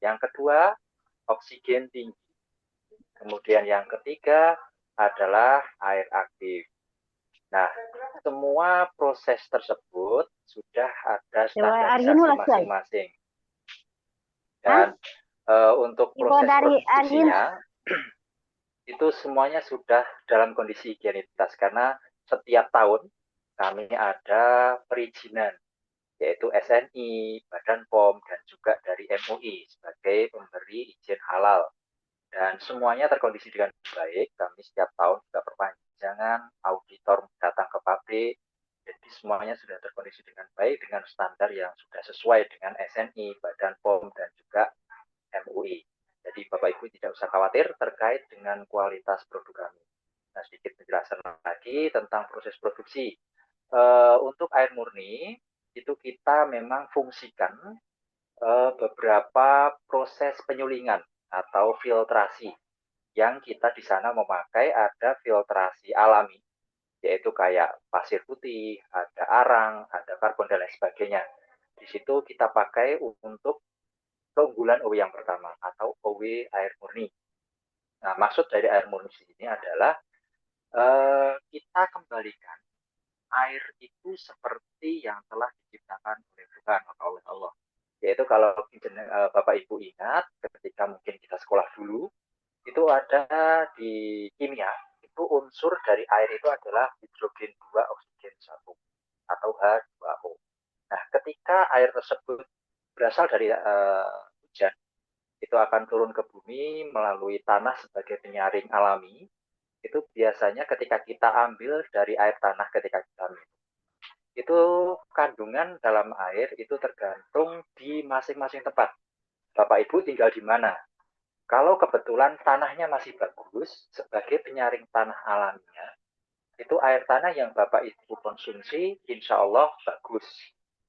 Yang kedua, oksigen tinggi. Kemudian yang ketiga adalah air aktif. Nah, semua proses tersebut sudah ada Coba Arjun standarisasi ulas lagi. masing-masing. Hah? Dan untuk Info proses dari Arjun. produksinya, itu semuanya sudah dalam kondisi higienitas. Karena setiap tahun kami ada perizinan, yaitu SNI, Badan POM, dan juga dari MUI sebagai pemberi izin halal. Dan semuanya terkondisi dengan baik. Kami setiap tahun juga perpanjangan, auditor datang ke pabrik. Jadi semuanya sudah terkondisi dengan baik, dengan standar yang sudah sesuai dengan SNI, Badan POM, dan juga MUI. Jadi Bapak Ibu tidak usah khawatir terkait dengan kualitas produk kami. Nah, sedikit penjelasan lagi tentang proses produksi. Untuk air murni, itu kita memang fungsikan beberapa proses penyulingan atau filtrasi yang kita di sana memakai ada filtrasi alami, yaitu kayak pasir putih, ada arang, ada karbon dan lain sebagainya. Di situ kita pakai untuk keunggulan OW yang pertama atau OW air murni. Nah, maksud dari air murni di sini adalah kita kembalikan air itu seperti yang telah diciptakan oleh Tuhan atau oleh Allah. Yaitu kalau Bapak Ibu ingat ketika mungkin kita sekolah dulu, itu ada di kimia, itu unsur dari air itu adalah hidrogen 2 oksigen 1 atau H2O. Nah, ketika air tersebut berasal dari hujan, itu akan turun ke bumi melalui tanah sebagai penyaring alami. Itu biasanya ketika kita ambil dari air tanah ketika kita minum, itu kandungan dalam air itu tergantung di masing-masing tempat. Bapak Ibu tinggal di mana? Kalau kebetulan tanahnya masih bagus, sebagai penyaring tanah alaminya, itu air tanah yang Bapak Ibu konsumsi, insya Allah bagus.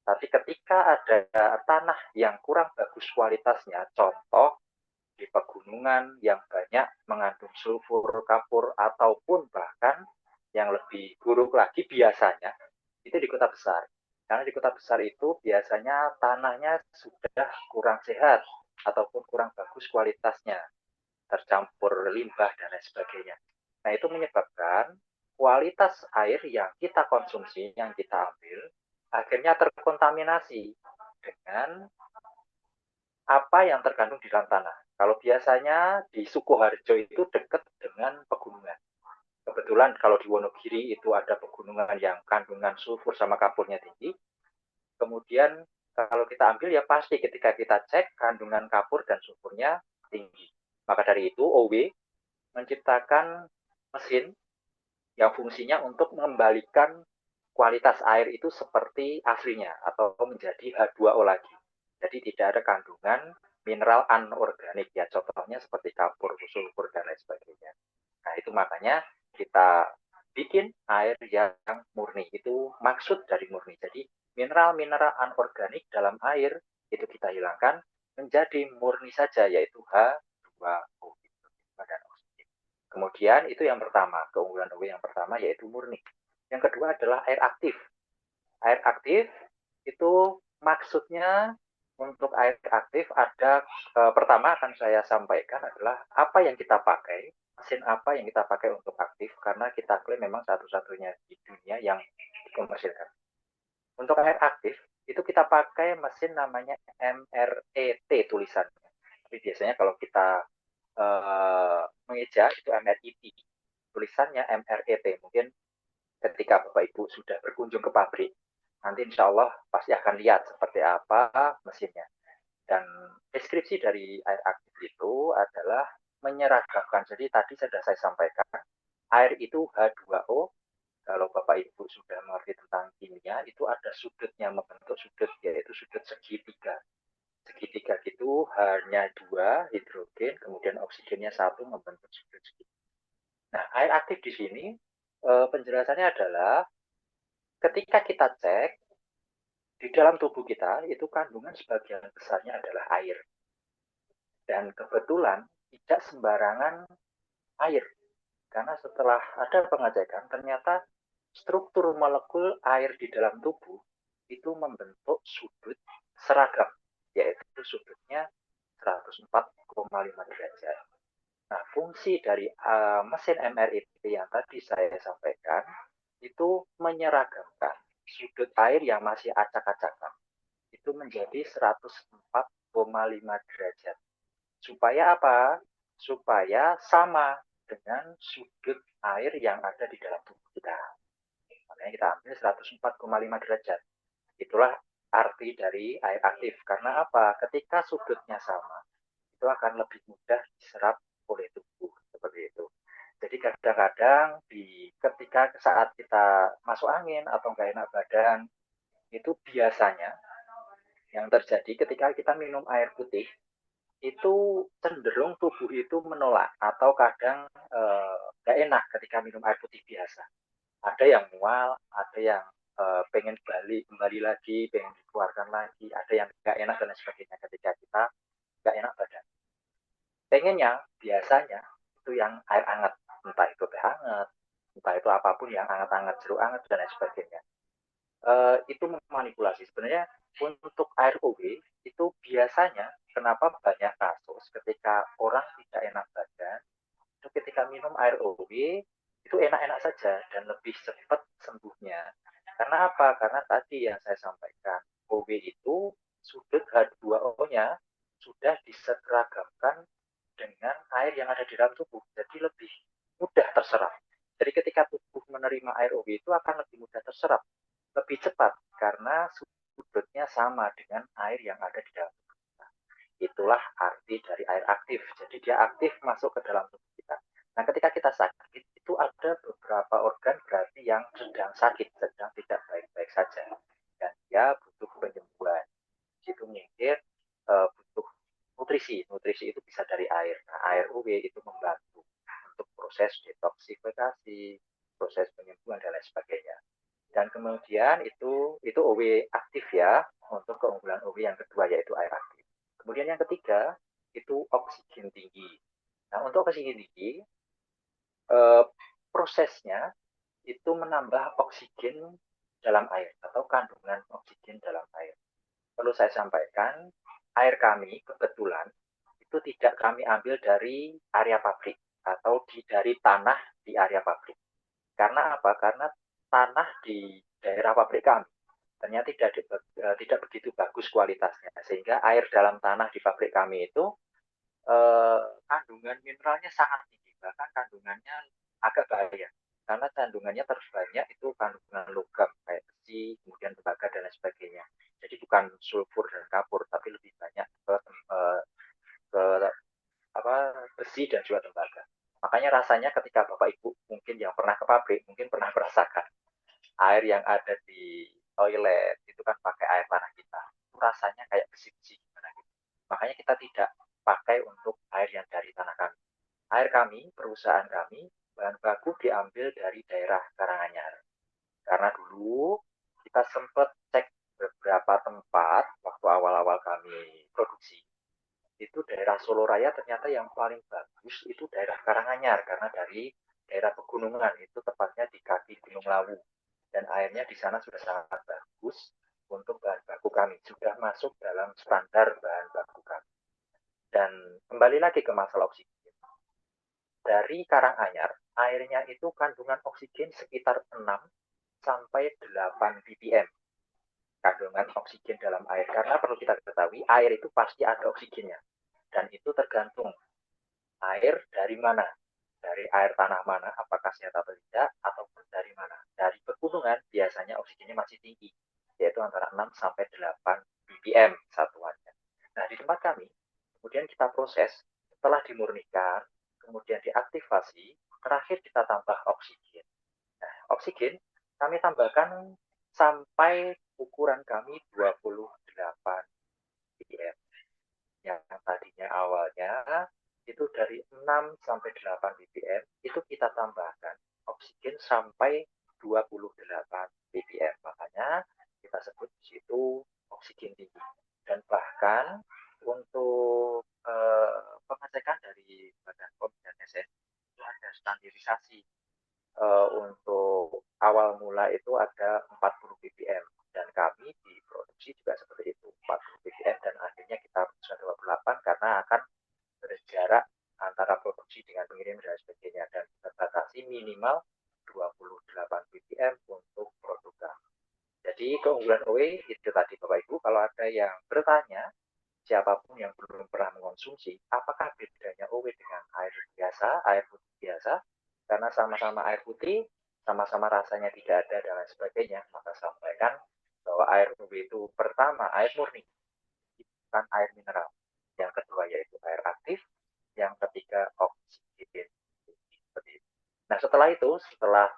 Tapi ketika ada tanah yang kurang bagus kualitasnya, contoh di pegunungan yang banyak mengandung sulfur, kapur, ataupun bahkan yang lebih buruk lagi biasanya, itu di kota besar. Karena di kota besar itu biasanya tanahnya sudah kurang sehat ataupun kurang bagus kualitasnya, tercampur limbah dan lain sebagainya. Nah, itu menyebabkan kualitas air yang kita konsumsi, yang kita ambil, akhirnya terkontaminasi dengan apa yang terkandung di dalam tanah. Kalau biasanya di Sukoharjo itu dekat dengan pegunungan. Kebetulan kalau di Wonogiri itu ada pegunungan yang kandungan sulfur sama kapurnya tinggi. Kemudian kalau kita ambil ya pasti ketika kita cek kandungan kapur dan sulfurnya tinggi. Maka dari itu OW menciptakan mesin yang fungsinya untuk mengembalikan kualitas air itu seperti aslinya atau menjadi H2O lagi. Jadi tidak ada kandungan mineral anorganik ya, contohnya seperti kapur, sulfur dan lain sebagainya. Nah, itu makanya kita bikin air yang murni. Itu maksud dari murni. Jadi mineral-mineral anorganik dalam air itu kita hilangkan menjadi murni saja, yaitu H2O. Badan oksigen. Kemudian itu yang pertama, keunggulan OW yang pertama yaitu murni. Yang kedua adalah air aktif. Air aktif itu maksudnya untuk air aktif ada pertama akan saya sampaikan adalah apa yang kita pakai, mesin apa yang kita pakai untuk aktif karena kita klaim memang satu-satunya di dunia yang dikomersilkan. Untuk air aktif itu kita pakai mesin namanya MRET tulisannya. Tapi biasanya kalau kita mengeja itu MRET. Tulisannya MRET. Mungkin ketika Bapak Ibu sudah berkunjung ke pabrik, nanti insya Allah pasti akan lihat seperti apa mesinnya. Dan deskripsi dari air aktif itu adalah menyeragamkan. Jadi tadi sudah saya sampaikan, air itu H2O. Kalau Bapak Ibu sudah mengerti tentang kimia, itu ada sudutnya membentuk sudut, yaitu sudut segitiga. Segitiga itu hanya dua hidrogen, kemudian oksigennya satu membentuk sudut segitiga. Nah, air aktif di sini penjelasannya adalah ketika kita cek di dalam tubuh kita itu kandungan sebagian besarnya adalah air. Dan kebetulan tidak sembarangan air. Karena setelah ada pengecekan ternyata struktur molekul air di dalam tubuh itu membentuk sudut seragam, yaitu sudutnya 104,5 derajat. Nah, fungsi dari mesin MRIT yang tadi saya sampaikan itu menyeragamkan sudut air yang masih acak-acakan itu menjadi 104,5 derajat. Supaya apa? Supaya sama dengan sudut air yang ada di dalam tubuh kita. Makanya kita ambil 104,5 derajat. Itulah arti dari air aktif. Karena apa? Ketika sudutnya sama, itu akan lebih mudah diserap oleh tubuh. Seperti itu. Jadi kadang-kadang ketika saat kita masuk angin atau nggak enak badan, itu biasanya yang terjadi ketika kita minum air putih, itu cenderung tubuh itu menolak atau kadang nggak enak ketika minum air putih biasa. Ada yang mual, ada yang pengen kembali lagi, pengen dikeluarkan lagi, ada yang nggak enak dan lain sebagainya ketika kita nggak enak badan. Pengennya biasanya itu yang air hangat, entah itu teh hangat, entah itu apapun yang hangat-hangat, jeruk hangat dan lain sebagainya. Itu memanipulasi. Sebenarnya untuk air OB itu biasanya kenapa banyak kasus ketika orang tidak enak badan, itu ketika minum air OB itu enak-enak saja dan lebih cepat sembuhnya. Karena apa? Karena tadi yang saya sampaikan, OB itu sudut H2O-nya sudah diseragamkan dengan air yang ada di dalam tubuh. Jadi lebih mudah terserap. Jadi ketika tubuh menerima air OB itu akan lebih mudah terserap, lebih cepat karena sudutnya sama dengan air yang ada di dalam tubuh kita. Itulah arti dari air aktif. Jadi dia aktif masuk ke dalam tubuh kita. Nah, ketika kita sakit, itu ada beberapa organ berarti yang sedang sakit, sedang tidak baik-baik saja. Dan dia butuh penyembuhan. Itu mungkin butuh nutrisi. Nutrisi itu bisa dari air. Nah, air UV itu membantu untuk proses detoksifikasi, proses penyembuhan dan lain sebagainya. Dan kemudian itu OW aktif ya, untuk keunggulan OW yang kedua yaitu air aktif. Kemudian yang ketiga itu oksigen tinggi. Nah, untuk oksigen tinggi prosesnya itu menambah oksigen dalam air atau kandungan oksigen dalam air. Perlu saya sampaikan, air kami kebetulan itu tidak kami ambil dari area pabrik atau dari tanah di area pabrik. Karena apa? Karena tanah di daerah pabrik kami ternyata tidak begitu bagus kualitasnya, sehingga air dalam tanah di pabrik kami itu kandungan mineralnya sangat tinggi, bahkan kandungannya agak bahaya karena kandungannya terbanyak itu kandungan logam kayak besi, kemudian tembaga dan lain sebagainya. Jadi bukan sulfur dan kapur, tapi lebih banyak ke besi dan juga tembaga. Makanya rasanya ketika Bapak Ibu mungkin yang pernah ke pabrik, mungkin pernah merasakan air yang ada di toilet itu kan pakai air tanah kita. Itu rasanya kayak besi-besi gimana gitu. Makanya kita tidak pakai untuk air yang dari tanah kami. Air kami, perusahaan kami, bahan baku diambil dari daerah Karanganyar. Karena dulu kita sempat cek beberapa tempat waktu awal-awal kami produksi. Itu daerah Solo Raya ternyata yang paling bagus itu daerah Karanganyar karena dari daerah pegunungan itu tepatnya di kaki Gunung Lawu dan airnya di sana sudah sangat bagus untuk bahan baku kami sudah masuk dalam standar bahan baku kami. Dan kembali lagi ke masalah oksigen, dari Karanganyar airnya itu kandungan oksigen sekitar 6 sampai 8 ppm kandungan oksigen dalam air, karena perlu kita ketahui air itu pasti ada oksigennya dan itu tergantung air dari mana, dari air tanah mana, apakah sehat atau tidak, ataupun dari mana. Dari pegunungan biasanya oksigennya masih tinggi, yaitu antara 6 sampai 8 ppm satuannya. Nah, di tempat kami, kemudian kita proses, setelah dimurnikan, kemudian diaktifasi, terakhir kita tambah oksigen. Nah, oksigen kami tambahkan sampai ukuran kami 28 ppm. Yang tadinya awalnya itu dari 6 sampai 8 ppm, itu kita tambahkan oksigen sampai 28 ppm. Makanya kita sebut di situ oksigen tinggi. Dan bahkan untuk pengecekan dari Badan POM dan SNI itu ada standarisasi. Untuk awal mula itu ada 40 ppm dan kami di produksi juga seperti itu 40 ppm dan akhirnya kita 28 karena akan keunggulan OE itu tadi Bapak Ibu, kalau ada yang bertanya, siapapun yang belum pernah mengonsumsi, apakah bedanya OE dengan air biasa, air putih biasa? Karena sama-sama air putih, sama-sama rasanya tidak ada dan lain sebagainya, maka sampaikan bahwa air OE itu pertama air murni, bukan air mineral. Yang kedua yaitu air aktif, yang ketiga oksigen. Nah setelah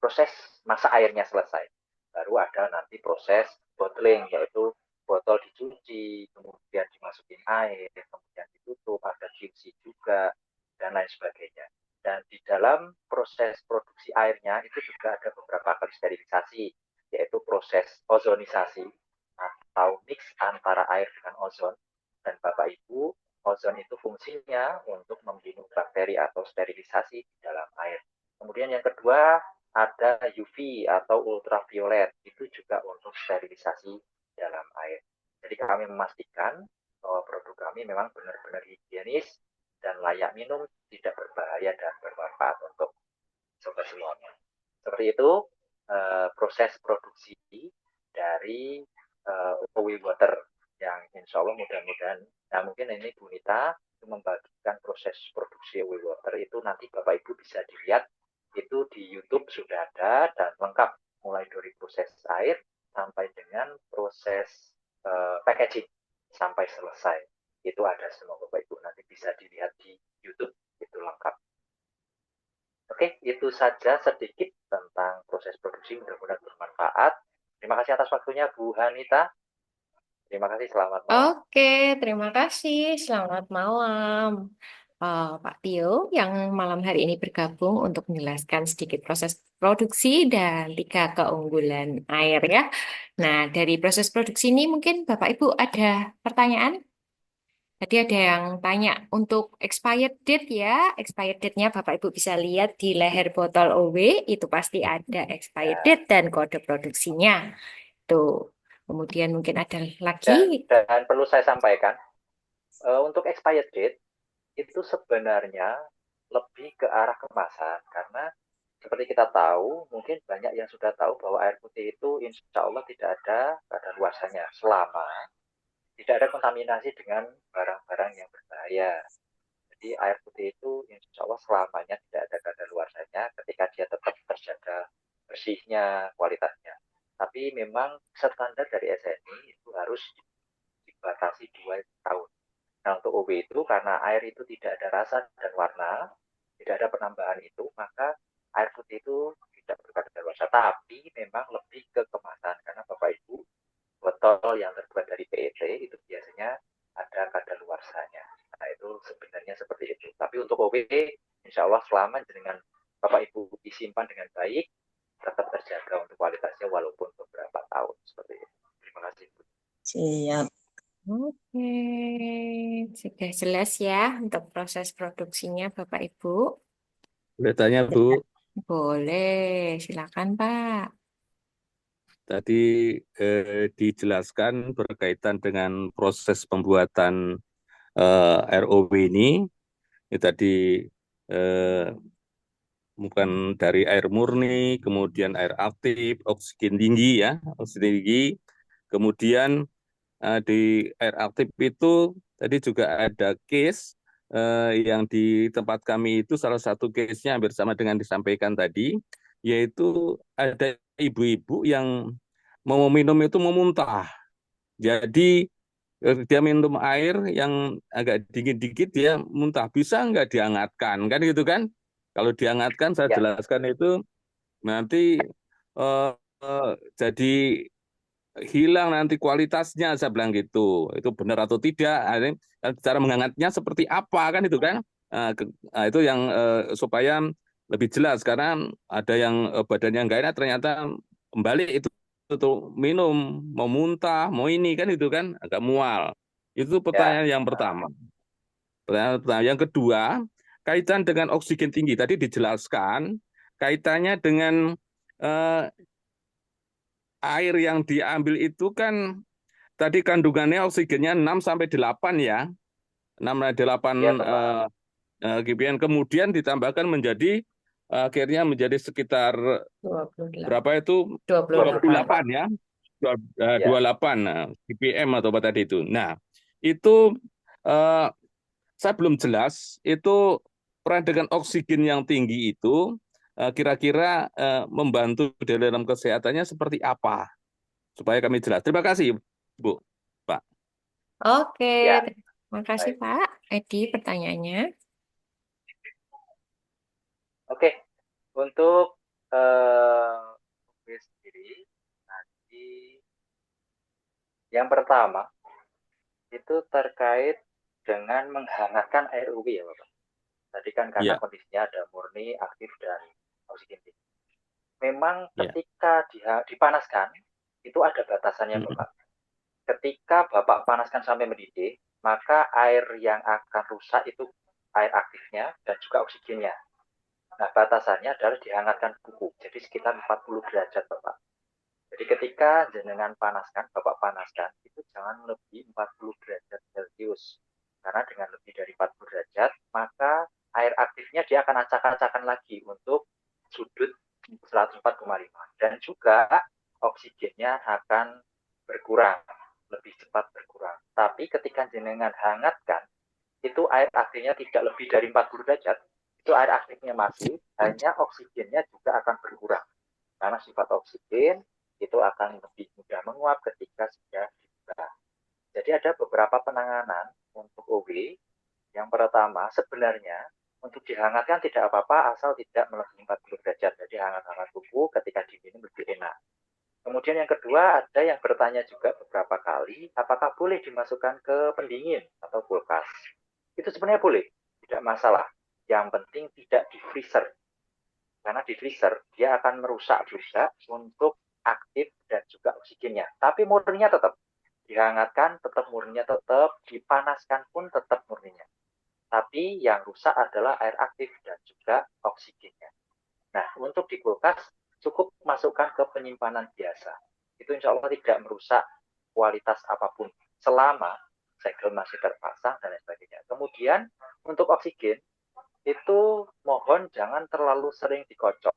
proses masa airnya selesai, baru ada nanti proses bottling, yaitu botol dicuci, kemudian dimasukin air, kemudian ditutup, ada QC juga, dan lain sebagainya. Dan di dalam proses produksi airnya itu juga ada beberapa kali sterilisasi, yaitu proses ozonisasi atau mix antara air dengan ozon. Dan Bapak Ibu, ozon itu fungsinya untuk membunuh bakteri atau sterilisasi di dalam air. Kemudian yang kedua, ada UV atau ultraviolet, itu juga untuk sterilisasi dalam air. Jadi kami memastikan bahwa produk kami memang benar-benar higienis dan layak minum, tidak berbahaya dan bermanfaat untuk sobat semuanya. Seperti itu proses produksi dari OW water yang insya Allah mudah-mudahan, nah mungkin ini Bu Nita membagikan proses produksi OW water itu nanti Bapak Ibu bisa dilihat itu di YouTube sudah ada dan lengkap mulai dari proses air sampai dengan proses packaging sampai selesai. Itu ada semua Bapak Ibu, nanti bisa dilihat di YouTube, itu lengkap. Oke, itu saja sedikit tentang proses produksi, mudah-mudahan bermanfaat. Terima kasih atas waktunya Bu Hanita. Terima kasih, selamat malam. Oke, terima kasih. Selamat malam. Pak Tio yang malam hari ini bergabung untuk menjelaskan sedikit proses produksi dan 3 keunggulan air ya. Nah, dari proses produksi ini mungkin Bapak Ibu ada pertanyaan? Tadi ada yang tanya untuk expired date ya. Expired date-nya Bapak Ibu bisa lihat di leher botol OW, itu pasti ada expired Ya, date dan kode produksinya. Tuh. Kemudian mungkin ada lagi. dan perlu saya sampaikan, untuk expired date itu sebenarnya lebih ke arah kemasan, karena seperti kita tahu, mungkin banyak yang sudah tahu bahwa air putih itu insya Allah tidak ada kadaluarsanya selama tidak ada kontaminasi dengan barang-barang yang berbahaya. Jadi air putih itu insya Allah selamanya tidak ada kadaluarsanya ketika dia tetap terjaga bersihnya, kualitasnya. Tapi memang standar dari SNI itu harus dibatasi 2 tahun. Nah untuk OB itu karena air itu tidak ada rasa dan warna, tidak ada penambahan itu, maka air putih itu tidak berkadaluarsa. Tapi memang lebih ke kemasan, karena Bapak Ibu botol yang terbuat dari PET itu biasanya ada kadaluarsanya. Nah itu sebenarnya seperti itu. Tapi untuk OB, insya Allah selama dengan Bapak Ibu disimpan dengan baik, tetap terjaga untuk kualitasnya walaupun beberapa tahun seperti itu. Terima kasih. Siap. Oke, sudah jelas ya untuk proses produksinya Bapak Ibu. Boleh tanya, Bu. Boleh, silakan Pak. Tadi dijelaskan berkaitan dengan proses pembuatan ROW ini. Ini tadi bukan dari air murni, kemudian air aktif, oksigen tinggi ya, oksigen tinggi. Kemudian di air aktif itu tadi juga ada case yang di tempat kami itu salah satu case-nya hampir sama dengan disampaikan tadi, yaitu ada ibu-ibu yang mau minum itu memuntah. Jadi dia minum air yang agak dingin dikit dia muntah, bisa nggak dihangatkan kan gitu kan? Kalau dihangatkan saya Ya, jelaskan itu nanti eh, jadi hilang nanti kualitasnya, saya bilang gitu. Itu benar atau tidak? Cara menghangatnya seperti apa kan itu kan? Itu yang supaya lebih jelas karena ada yang badannya nggak enak ternyata kembali itu minum mau muntah mau ini kan itu kan agak mual. Itu ya. pertanyaan yang pertama. Pertanyaan pertama. Yang kedua kaitan dengan oksigen tinggi tadi dijelaskan kaitannya dengan eh, air yang diambil itu kan tadi kandungannya oksigennya 6 sampai 8 ya. 6 sampai 8 Ya, Bapak. GPN kemudian ditambahkan menjadi akhirnya menjadi sekitar 28. berapa itu 28. 28 ya. Ya, 28 ppm atau apa tadi itu. Nah, itu eh, saya belum jelas itu peran dengan oksigen yang tinggi itu kira-kira membantu dalam kesehatannya seperti apa supaya kami jelas. Terima kasih, Bu, Pak. Oke, ya, terima kasih baik. Pak Edi pertanyaannya. Oke, untuk UV sendiri, nanti yang pertama itu terkait dengan menghangatkan air UV ya Bapak. Tadi kan karena Iya, kondisinya ada murni, aktif, dan oksigen tinggi. Memang iya. ketika dipanaskan, itu ada batasannya Mm, Bapak. Ketika Bapak panaskan sampai mendidih, maka air yang akan rusak itu air aktifnya dan juga oksigennya. Nah, batasannya adalah dihangatkan kuku, jadi sekitar 40 derajat Bapak. Jadi ketika jenengan panaskan, Bapak panaskan, itu jangan lebih 40 derajat Celcius. Karena dengan lebih dari 40 derajat, maka air aktifnya dia akan acak-acakan lagi untuk sudut 104,5. Dan juga oksigennya akan berkurang, lebih cepat berkurang. Tapi ketika jenengan hangatkan, itu air aktifnya tidak lebih dari 40 derajat, itu air aktifnya masih, hanya oksigennya juga akan berkurang. Karena sifat oksigen itu akan lebih mudah menguap ketika sudah dibuka. Jadi ada beberapa penanganan untuk OW. Yang pertama, sebenarnya untuk dihangatkan tidak apa-apa asal tidak melebihi 40 derajat. Jadi hangat-hangat tubuh ketika diminum lebih enak. Kemudian yang kedua, ada yang bertanya juga beberapa kali, apakah boleh dimasukkan ke pendingin atau kulkas? Itu sebenarnya boleh, tidak masalah. Yang penting tidak di freezer. Karena di freezer, dia akan merusak juga untuk aktif dan juga oksigennya. Tapi murninya tetap dihangatkan, tetap murninya tetap, dipanaskan pun tetap murninya. Tapi yang rusak adalah air aktif dan juga oksigennya. Nah, untuk di kulkas cukup masukkan ke penyimpanan biasa. Itu insya Allah tidak merusak kualitas apapun selama segel masih terpasang dan lain sebagainya. Kemudian untuk oksigen itu mohon jangan terlalu sering dikocok.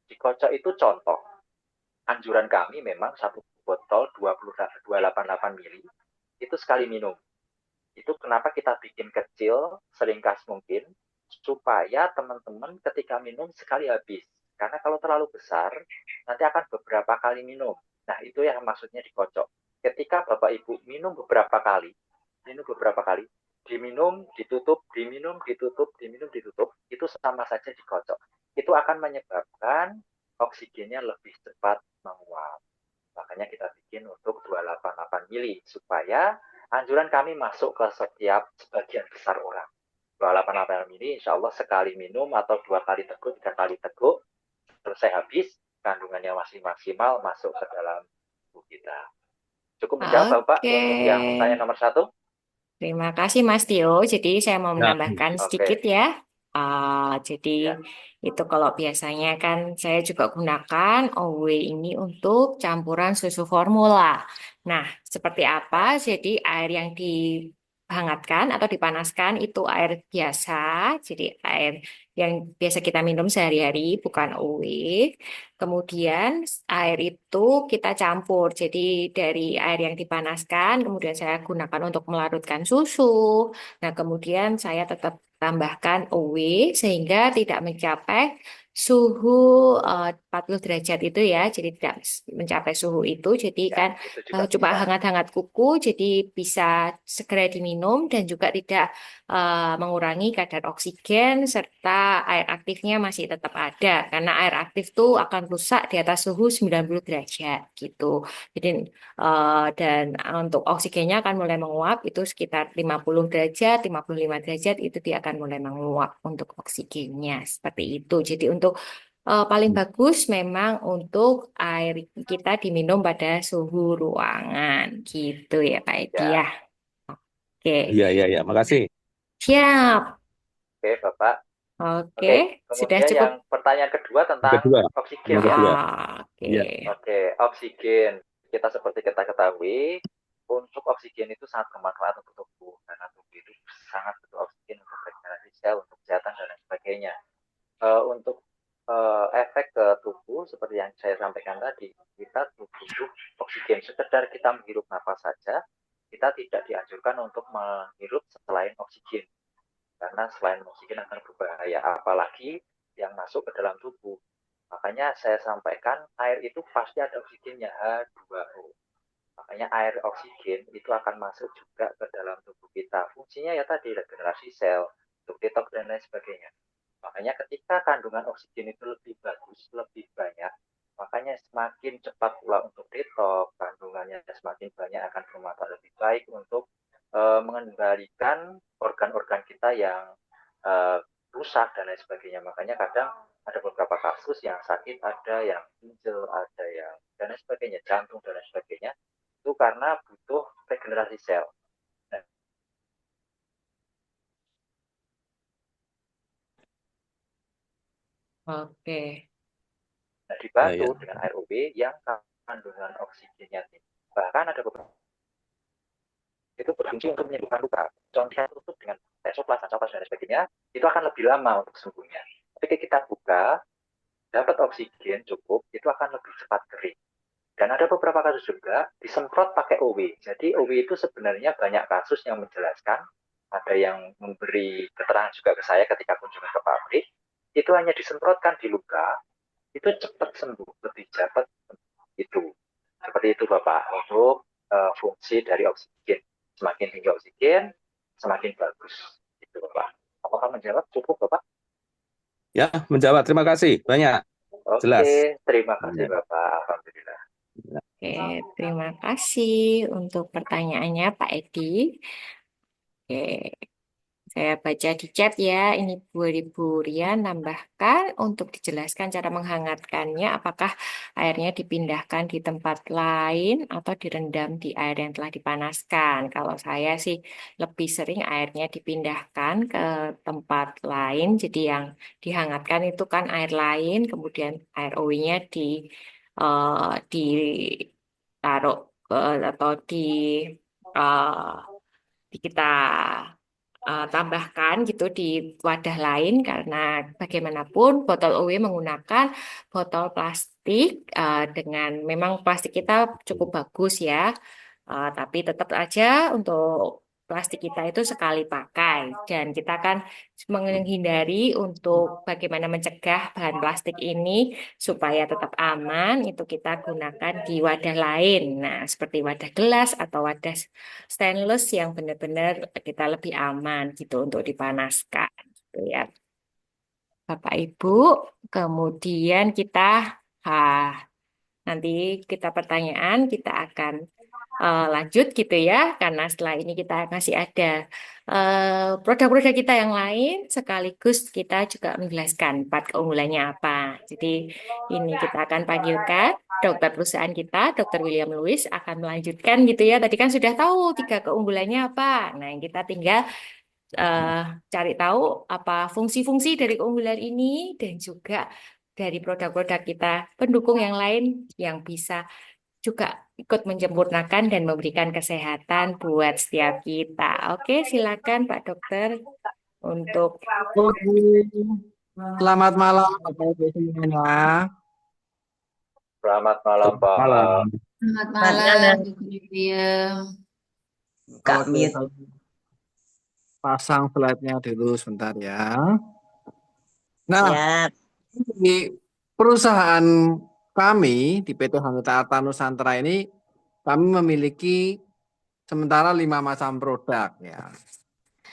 Dikocok itu contoh. Anjuran kami memang satu botol 288 mili itu sekali minum. Itu kenapa kita bikin kecil, seringkas mungkin, supaya teman-teman ketika minum sekali habis. Karena kalau terlalu besar, nanti akan beberapa kali minum. Nah, itu yang maksudnya dikocok. Ketika Bapak Ibu minum beberapa kali, diminum, ditutup, diminum, ditutup, itu sama saja dikocok. Itu akan menyebabkan oksigennya lebih cepat menguap. Makanya kita bikin untuk 288 mili supaya anjuran kami masuk ke setiap sebagian besar orang. 288 mili insya Allah sekali minum atau 2 kali teguk, 3 kali teguk, selesai habis, kandungannya masih maksimal masuk ke dalam tubuh kita. Cukup menjawab Bapak Oke, untuk yang pertanyaan nomor 1? terima kasih Mas Tio. Jadi saya mau Ya, menambahkan sedikit Oke, ya. Jadi ya, itu kalau biasanya kan saya juga gunakan OW ini untuk campuran susu formula. Nah, seperti apa? ya, Jadi air yang dihangatkan atau dipanaskan itu air biasa. Jadi air yang biasa kita minum sehari-hari, bukan OW. Kemudian air itu kita campur. Jadi dari air yang dipanaskan, kemudian saya gunakan untuk melarutkan susu. Nah, kemudian saya tetap tambahkan OW sehingga tidak mencapai suhu 40 derajat itu ya. Jadi tidak mencapai suhu itu. Jadi ya, kan itu juga cuma bisa. hangat-hangat kuku, jadi bisa segera diminum dan juga tidak mengurangi kadar oksigen serta air aktifnya masih tetap ada karena air aktif tuh akan rusak di atas suhu 90 derajat gitu. Jadi dan untuk oksigennya akan mulai menguap itu sekitar 50 derajat, 55 derajat itu dia akan mulai menguap untuk oksigennya seperti itu. Jadi untuk paling bagus memang untuk air kita diminum pada suhu ruangan gitu ya Pak Edi ya. Ya, Oke, iya, iya, iya. Makasih. siap. oke Bapak. Oke, Oke, sudah kemudian cukup. yang pertanyaan kedua Yang tentang kedua, oksigen yang ya. kedua. Iya. Oke. Oke, oksigen. Kita seperti kita ketahui, untuk oksigen itu sangat bermanfaat untuk tubuh. Karena tubuh itu sangat butuh oksigen untuk regenerasi sel, untuk kesehatan, dan lain sebagainya. Untuk efek ke tubuh, seperti yang saya sampaikan tadi, kita butuh oksigen, sekedar kita menghirup nafas saja, kita tidak dianjurkan untuk menghirup selain oksigen. Karena selain oksigen akan berbahaya, apalagi yang masuk ke dalam tubuh. Makanya saya sampaikan, air itu pasti ada oksigennya, H2O. Makanya air oksigen itu akan masuk juga ke dalam tubuh kita. Fungsinya ya tadi, regenerasi sel, untuk detox dan lain sebagainya. Makanya ketika kandungan oksigen itu lebih bagus, lebih banyak, makanya semakin cepat pula untuk detox, kandungannya semakin banyak akan bermanfaat lebih baik untuk mengendalikan organ-organ kita yang rusak dan lain sebagainya. Makanya kadang ada beberapa kasus yang sakit, ada yang ginjal, ada yang dan lain sebagainya, jantung dan lain sebagainya, itu karena butuh regenerasi sel. Oke. Nah, Ya, dibantu ya. dengan air OB yang kandungan oksigennya tinggi. Bahkan ada beberapa itu berfungsi untuk menyembuhkan luka. Contohnya tutup dengan tesoplas, dan sebagainya, itu akan lebih lama untuk sembuhnya. Tapi kita buka, dapat oksigen cukup, itu akan lebih cepat kering. Dan ada beberapa kasus juga disemprot pakai OW. Jadi OW itu sebenarnya banyak kasus yang menjelaskan, ada yang memberi keterangan juga ke saya ketika kunjungan ke pabrik, itu hanya disemprotkan di luka, itu cepat sembuh, lebih cepat itu. Seperti itu Bapak, untuk fungsi dari oksigen. Semakin tinggi oksigen, semakin bagus. Itu Bapak. Apakah menjawab cukup Bapak? Ya, menjawab. Terima kasih. Banyak. Jelas. Oke, terima kasih Ya. Bapak. Alhamdulillah. Oke, terima kasih untuk pertanyaannya Pak Edi. Oke, saya baca di chat ya, ini Bu Rian nambahkan untuk dijelaskan cara menghangatkannya, apakah airnya dipindahkan di tempat lain atau direndam di air yang telah dipanaskan. Kalau saya sih lebih sering airnya dipindahkan ke tempat lain, jadi yang dihangatkan itu kan air lain, kemudian air OW-nya ditaruh atau eh, kita tambahkan gitu di wadah lain karena bagaimanapun botol OW menggunakan botol plastik dengan memang plastik kita cukup bagus ya. Tapi tetap aja untuk plastik kita itu sekali pakai dan kita kan menghindari untuk bagaimana mencegah bahan plastik ini supaya tetap aman itu kita gunakan di wadah lain. Nah, seperti wadah gelas atau wadah stainless yang benar-benar kita lebih aman gitu untuk dipanaskan gitu ya. Bapak Ibu, kemudian kita nanti kita pertanyaan kita akan lanjut gitu ya, karena setelah ini kita masih ada produk-produk kita yang lain, sekaligus kita juga menjelaskan 4 keunggulannya apa. Jadi ini kita akan panggilkan dokter perusahaan kita, Dokter William Lewis akan melanjutkan gitu ya. Tadi kan sudah tahu 3 keunggulannya apa. Nah, yang kita tinggal eh, cari tahu apa fungsi-fungsi dari keunggulan ini dan juga dari produk-produk kita pendukung yang lain yang bisa juga ikut menyempurnakan dan memberikan kesehatan buat setiap kita. Oke, silakan Pak Dokter untuk Oke, selamat malam Bapak Ibu semuanya. Selamat malam Pak. Malam. Selamat Selamat malam, malam. Ibu William. Kak Oke, Mute. saya pasang slide-nya dulu sebentar ya. Nah, Siap. di perusahaan kami di PT Hanuta Arta Nusantara ini kami memiliki sementara 5 macam produk ya.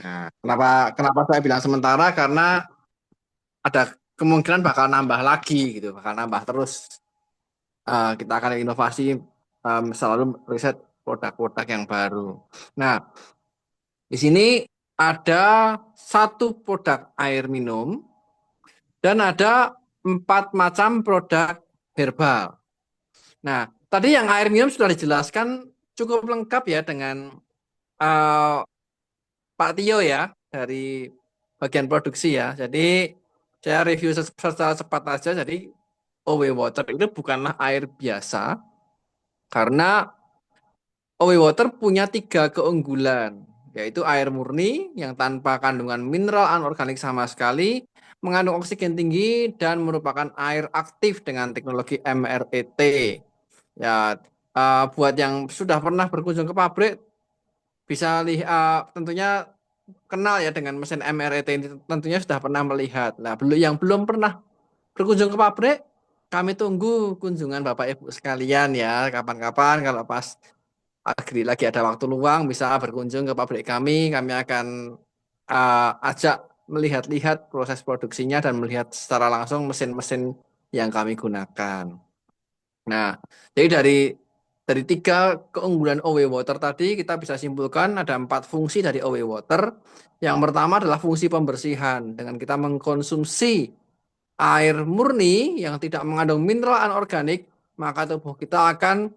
Nah, kenapa saya bilang sementara? Karena ada kemungkinan bakal nambah lagi gitu, bakal nambah terus. Kita akan inovasi selalu riset produk-produk yang baru. Nah, di sini ada 1 produk air minum dan ada 4 macam produk herbal. Nah, tadi yang air minum sudah dijelaskan cukup lengkap ya dengan Pak Tio ya dari bagian produksi ya. Jadi saya review secara cepat aja. Jadi OW Water itu bukanlah air biasa karena OW Water punya 3 keunggulan, yaitu air murni yang tanpa kandungan mineral anorganik sama sekali, mengandung oksigen tinggi dan merupakan air aktif dengan teknologi MRET. Ya, buat yang sudah pernah berkunjung ke pabrik bisa lihat tentunya kenal ya dengan mesin MRET ini, tentunya sudah pernah melihat. Nah, yang belum pernah berkunjung ke pabrik, kami tunggu kunjungan Bapak Ibu sekalian ya. Kapan-kapan kalau pas lagi ada waktu luang bisa berkunjung ke pabrik kami. Kami akan ajak melihat-lihat proses produksinya dan melihat secara langsung mesin-mesin yang kami gunakan. Nah, jadi dari 3 keunggulan OW Water tadi kita bisa simpulkan ada 4 fungsi dari OW Water. Yang pertama adalah fungsi pembersihan dengan kita mengkonsumsi air murni yang tidak mengandung mineral anorganik, maka tubuh kita akan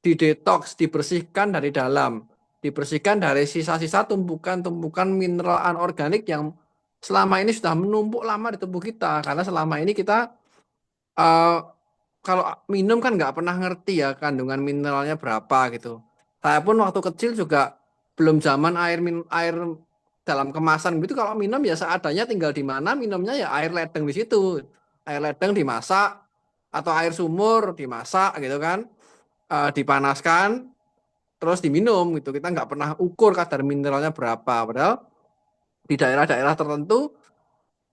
didetoks, dibersihkan dari dalam, dibersihkan dari sisa-sisa tumpukan-tumpukan mineral anorganik yang selama ini sudah menumpuk lama di tubuh kita. Karena selama ini kita eh, kalau minum kan nggak pernah ngerti ya kandungan mineralnya berapa gitu. Saya pun waktu kecil juga belum zaman air dalam kemasan gitu. Kalau minum ya seadanya, tinggal di mana minumnya ya air ledeng di situ. Air ledeng dimasak atau air sumur dimasak gitu kan. Dipanaskan terus diminum gitu. Kita nggak pernah ukur kadar mineralnya berapa. Padahal di daerah-daerah tertentu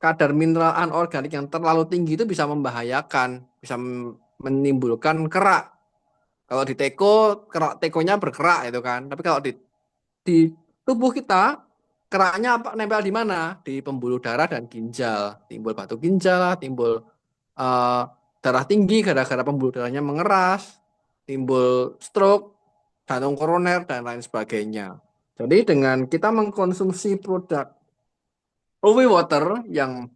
kadar mineral anorganik yang terlalu tinggi itu bisa membahayakan, bisa menimbulkan kerak. Kalau di tekonya berkerak itu kan. Tapi kalau di tubuh kita, keraknya apa, nempel di mana? Di pembuluh darah dan ginjal. Timbul batu ginjal lah, timbul eh, darah tinggi gara-gara pembuluh darahnya mengeras, timbul stroke, jantung koroner, dan lain sebagainya. Jadi dengan kita mengkonsumsi produk OW Water yang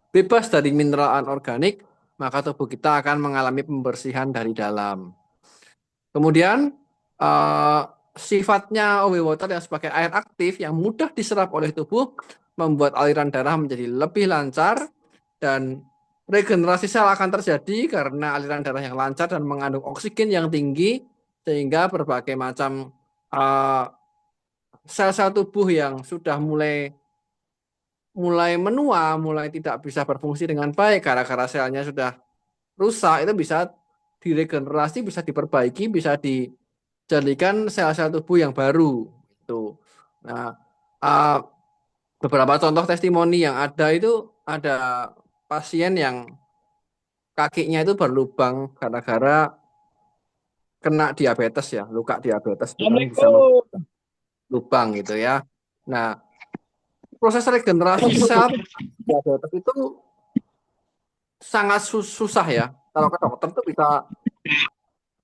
bebas dari mineral anorganik, maka tubuh kita akan mengalami pembersihan dari dalam. Kemudian eh, sifatnya OW Water yang sebagai air aktif yang mudah diserap oleh tubuh membuat aliran darah menjadi lebih lancar dan regenerasi sel akan terjadi karena aliran darah yang lancar dan mengandung oksigen yang tinggi sehingga berbagai macam eh, sel-sel tubuh yang sudah mulai menua, mulai tidak bisa berfungsi dengan baik gara-gara selnya sudah rusak, itu bisa diregenerasi, bisa diperbaiki, bisa dijadikan sel-sel tubuh yang baru. Itu. Nah, uh, beberapa contoh testimoni yang ada itu ada pasien yang kakinya itu berlubang gara-gara kena diabetes ya, luka diabetes itu kan bisa Assalamualaikum. lubang gitu ya. Nah, proses regenerasi sel diabetes itu sangat susah ya. Kalau ke dokter tuh bisa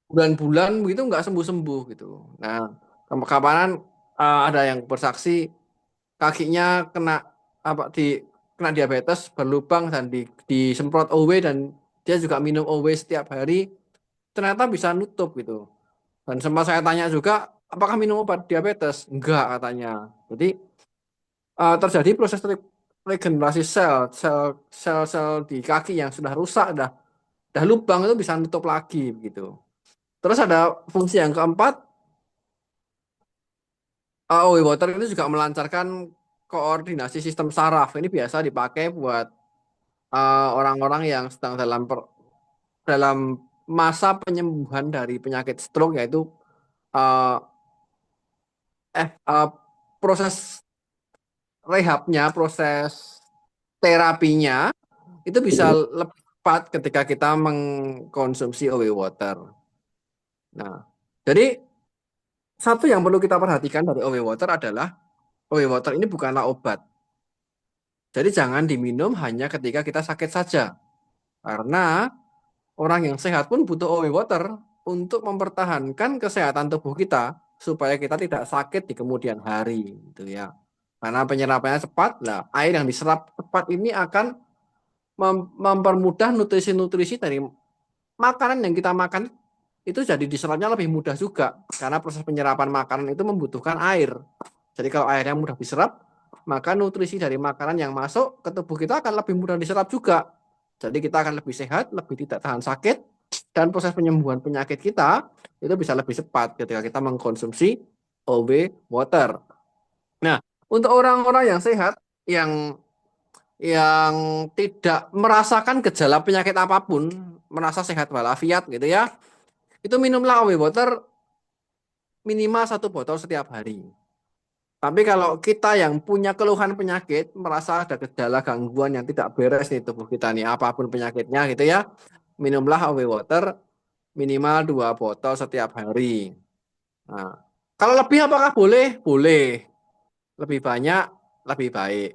bulan-bulan begitu nggak sembuh-sembuh gitu. Nah, kapanan ada yang bersaksi kakinya kena diabetes berlubang dan disemprot OW dan dia juga minum OW setiap hari, ternyata bisa nutup gitu. Dan sempat saya tanya juga, apakah minum obat diabetes? Enggak katanya. Jadi terjadi proses regenerasi sel-sel di kaki yang sudah rusak, dah lubang itu bisa nutup lagi begitu. Terus ada fungsi yang keempat, OW Water itu juga melancarkan koordinasi sistem saraf. Ini biasa dipakai buat orang-orang yang sedang dalam masa penyembuhan dari penyakit stroke, yaitu uh, proses rehabnya, proses terapinya itu bisa lebih cepat ketika kita mengkonsumsi OW Water. Nah, jadi satu yang perlu kita perhatikan dari OW Water adalah OW Water ini bukanlah obat. Jadi jangan diminum hanya ketika kita sakit saja. Karena orang yang sehat pun butuh OW Water untuk mempertahankan kesehatan tubuh kita supaya kita tidak sakit di kemudian hari gitu ya. Karena penyerapannya cepat, lah air yang diserap cepat ini akan mempermudah nutrisi-nutrisi dari makanan yang kita makan itu jadi diserapnya lebih mudah juga karena proses penyerapan makanan itu membutuhkan air. Jadi kalau airnya mudah diserap, maka nutrisi dari makanan yang masuk ke tubuh kita akan lebih mudah diserap juga. Jadi kita akan lebih sehat, lebih tidak tahan sakit, dan proses penyembuhan penyakit kita itu bisa lebih cepat ketika kita mengkonsumsi OW Water. Nah, untuk orang-orang yang sehat, yang tidak merasakan gejala penyakit apapun, merasa sehat walafiat gitu ya, itu minumlah OW Water minimal 1 botol setiap hari. Tapi kalau kita yang punya keluhan penyakit, merasa ada gejala gangguan yang tidak beres nih tubuh kita nih, apapun penyakitnya gitu ya, minumlah away water minimal 2 botol setiap hari. Nah, kalau lebih apakah boleh? Boleh. Lebih banyak, lebih baik.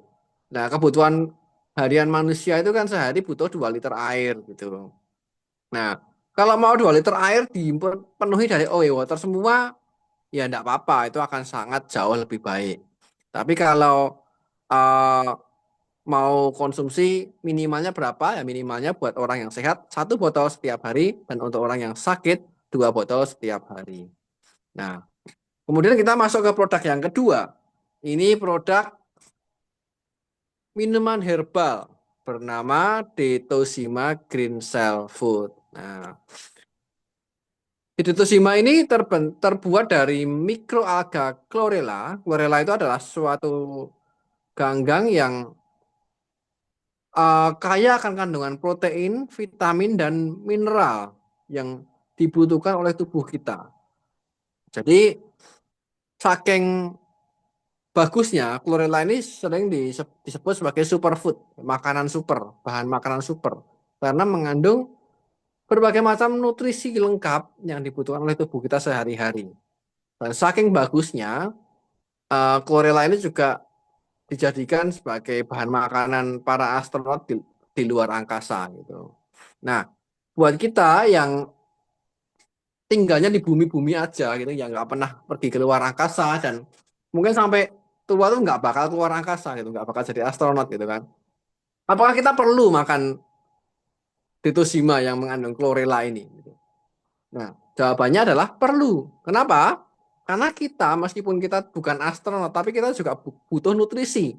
Nah, kebutuhan harian manusia itu kan sehari butuh 2 liter air gitu. Nah, kalau mau 2 liter air dipenuhi dari away water semua, ya enggak apa-apa, itu akan sangat jauh lebih baik. Tapi kalau eh, mau konsumsi minimalnya berapa? Ya minimalnya buat orang yang sehat 1 botol setiap hari dan untuk orang yang sakit 2 botol setiap hari. Nah, kemudian kita masuk ke produk yang kedua. Ini produk minuman herbal bernama Detoxima Green Cell Food. Nah, Detoxima ini terbuat dari mikroalga chlorella. Chlorella itu adalah suatu ganggang yang kaya akan kandungan protein, vitamin, dan mineral yang dibutuhkan oleh tubuh kita. Jadi, saking bagusnya, chlorella ini sering disebut sebagai superfood, makanan super, bahan makanan super, karena mengandung berbagai macam nutrisi lengkap yang dibutuhkan oleh tubuh kita sehari-hari. Dan saking bagusnya, chlorella ini juga dijadikan sebagai bahan makanan para astronot di luar angkasa gitu. Nah, buat kita yang tinggalnya di bumi-bumi aja gitu, yang nggak pernah pergi ke luar angkasa dan mungkin sampai tua tuh nggak bakal keluar angkasa gitu, nggak bakal jadi astronot gitu kan. Apakah kita perlu makan Detoxima yang mengandung chlorella ini? Gitu. Nah, jawabannya adalah perlu. Kenapa? Karena kita meskipun kita bukan astronot, tapi kita juga butuh nutrisi.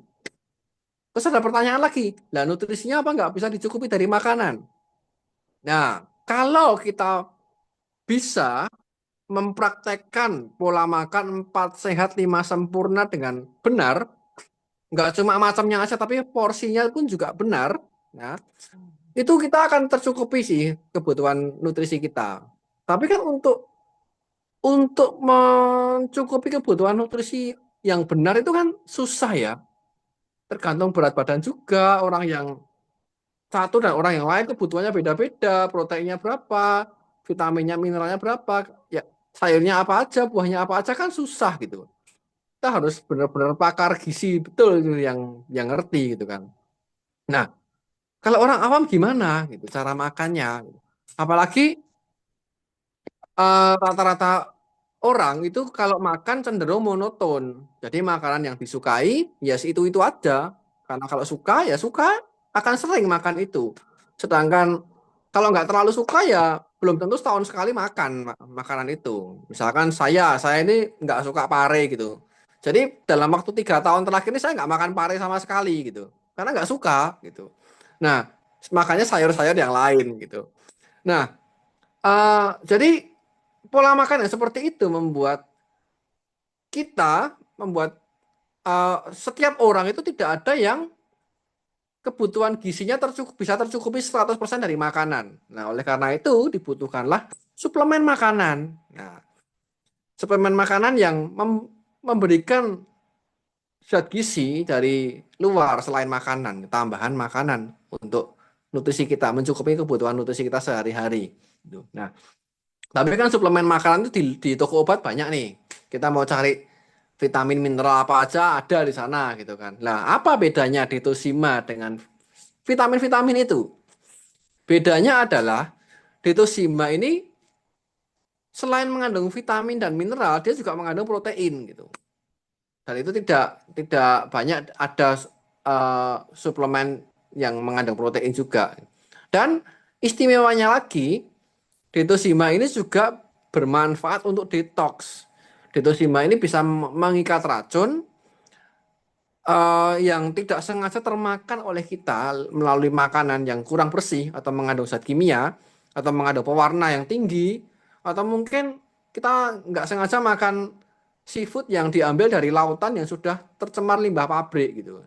Terus ada pertanyaan lagi, lah nutrisinya apa nggak bisa dicukupi dari makanan? Nah, kalau kita bisa mempraktekkan pola makan 4 sehat 5 sempurna dengan benar, nggak cuma macamnya aja, tapi porsinya pun juga benar, nah, itu kita akan tercukupi sih kebutuhan nutrisi kita. Tapi kan untuk mencukupi kebutuhan nutrisi yang benar itu kan susah ya. Tergantung berat badan juga, orang yang satu dan orang yang lain kebutuhannya beda-beda, proteinnya berapa, vitaminnya, mineralnya berapa, ya sayurnya apa aja, buahnya apa aja kan susah gitu. Kita harus benar-benar pakar gizi betul gitu, yang ngerti gitu kan. Nah, kalau orang awam gimana gitu cara makannya? Apalagi rata-rata orang itu kalau makan cenderung monoton. Jadi makanan yang disukai ya itu aja. Karena kalau suka ya suka akan sering makan itu. Sedangkan kalau nggak terlalu suka ya belum tentu setahun sekali makan makanan itu. Misalkan saya ini nggak suka pare gitu. Jadi dalam waktu 3 tahun terakhir ini saya nggak makan pare sama sekali gitu. Karena nggak suka gitu. Nah, makanya sayur-sayur yang lain gitu. Nah, jadi pola makan yang seperti itu membuat setiap orang itu tidak ada yang kebutuhan gizinya bisa tercukupi 100% dari makanan. Nah, oleh karena itu dibutuhkanlah suplemen makanan. Nah, suplemen makanan yang memberikan zat gizi dari luar selain makanan, tambahan makanan untuk nutrisi kita, mencukupi kebutuhan nutrisi kita sehari-hari. Nah, tapi kan suplemen makanan itu di toko obat banyak nih. Kita mau cari vitamin mineral apa aja ada di sana gitu kan. Nah, apa bedanya Detoxima dengan vitamin-vitamin itu? Bedanya adalah Detoxima ini selain mengandung vitamin dan mineral, dia juga mengandung protein gitu. Dan itu tidak banyak ada suplemen yang mengandung protein juga. Dan istimewanya lagi, Detoxima ini juga bermanfaat untuk detox. Detoxima ini bisa mengikat racun yang tidak sengaja termakan oleh kita melalui makanan yang kurang bersih atau mengandung zat kimia atau mengandung pewarna yang tinggi atau mungkin kita nggak sengaja makan seafood yang diambil dari lautan yang sudah tercemar limbah pabrik gitu.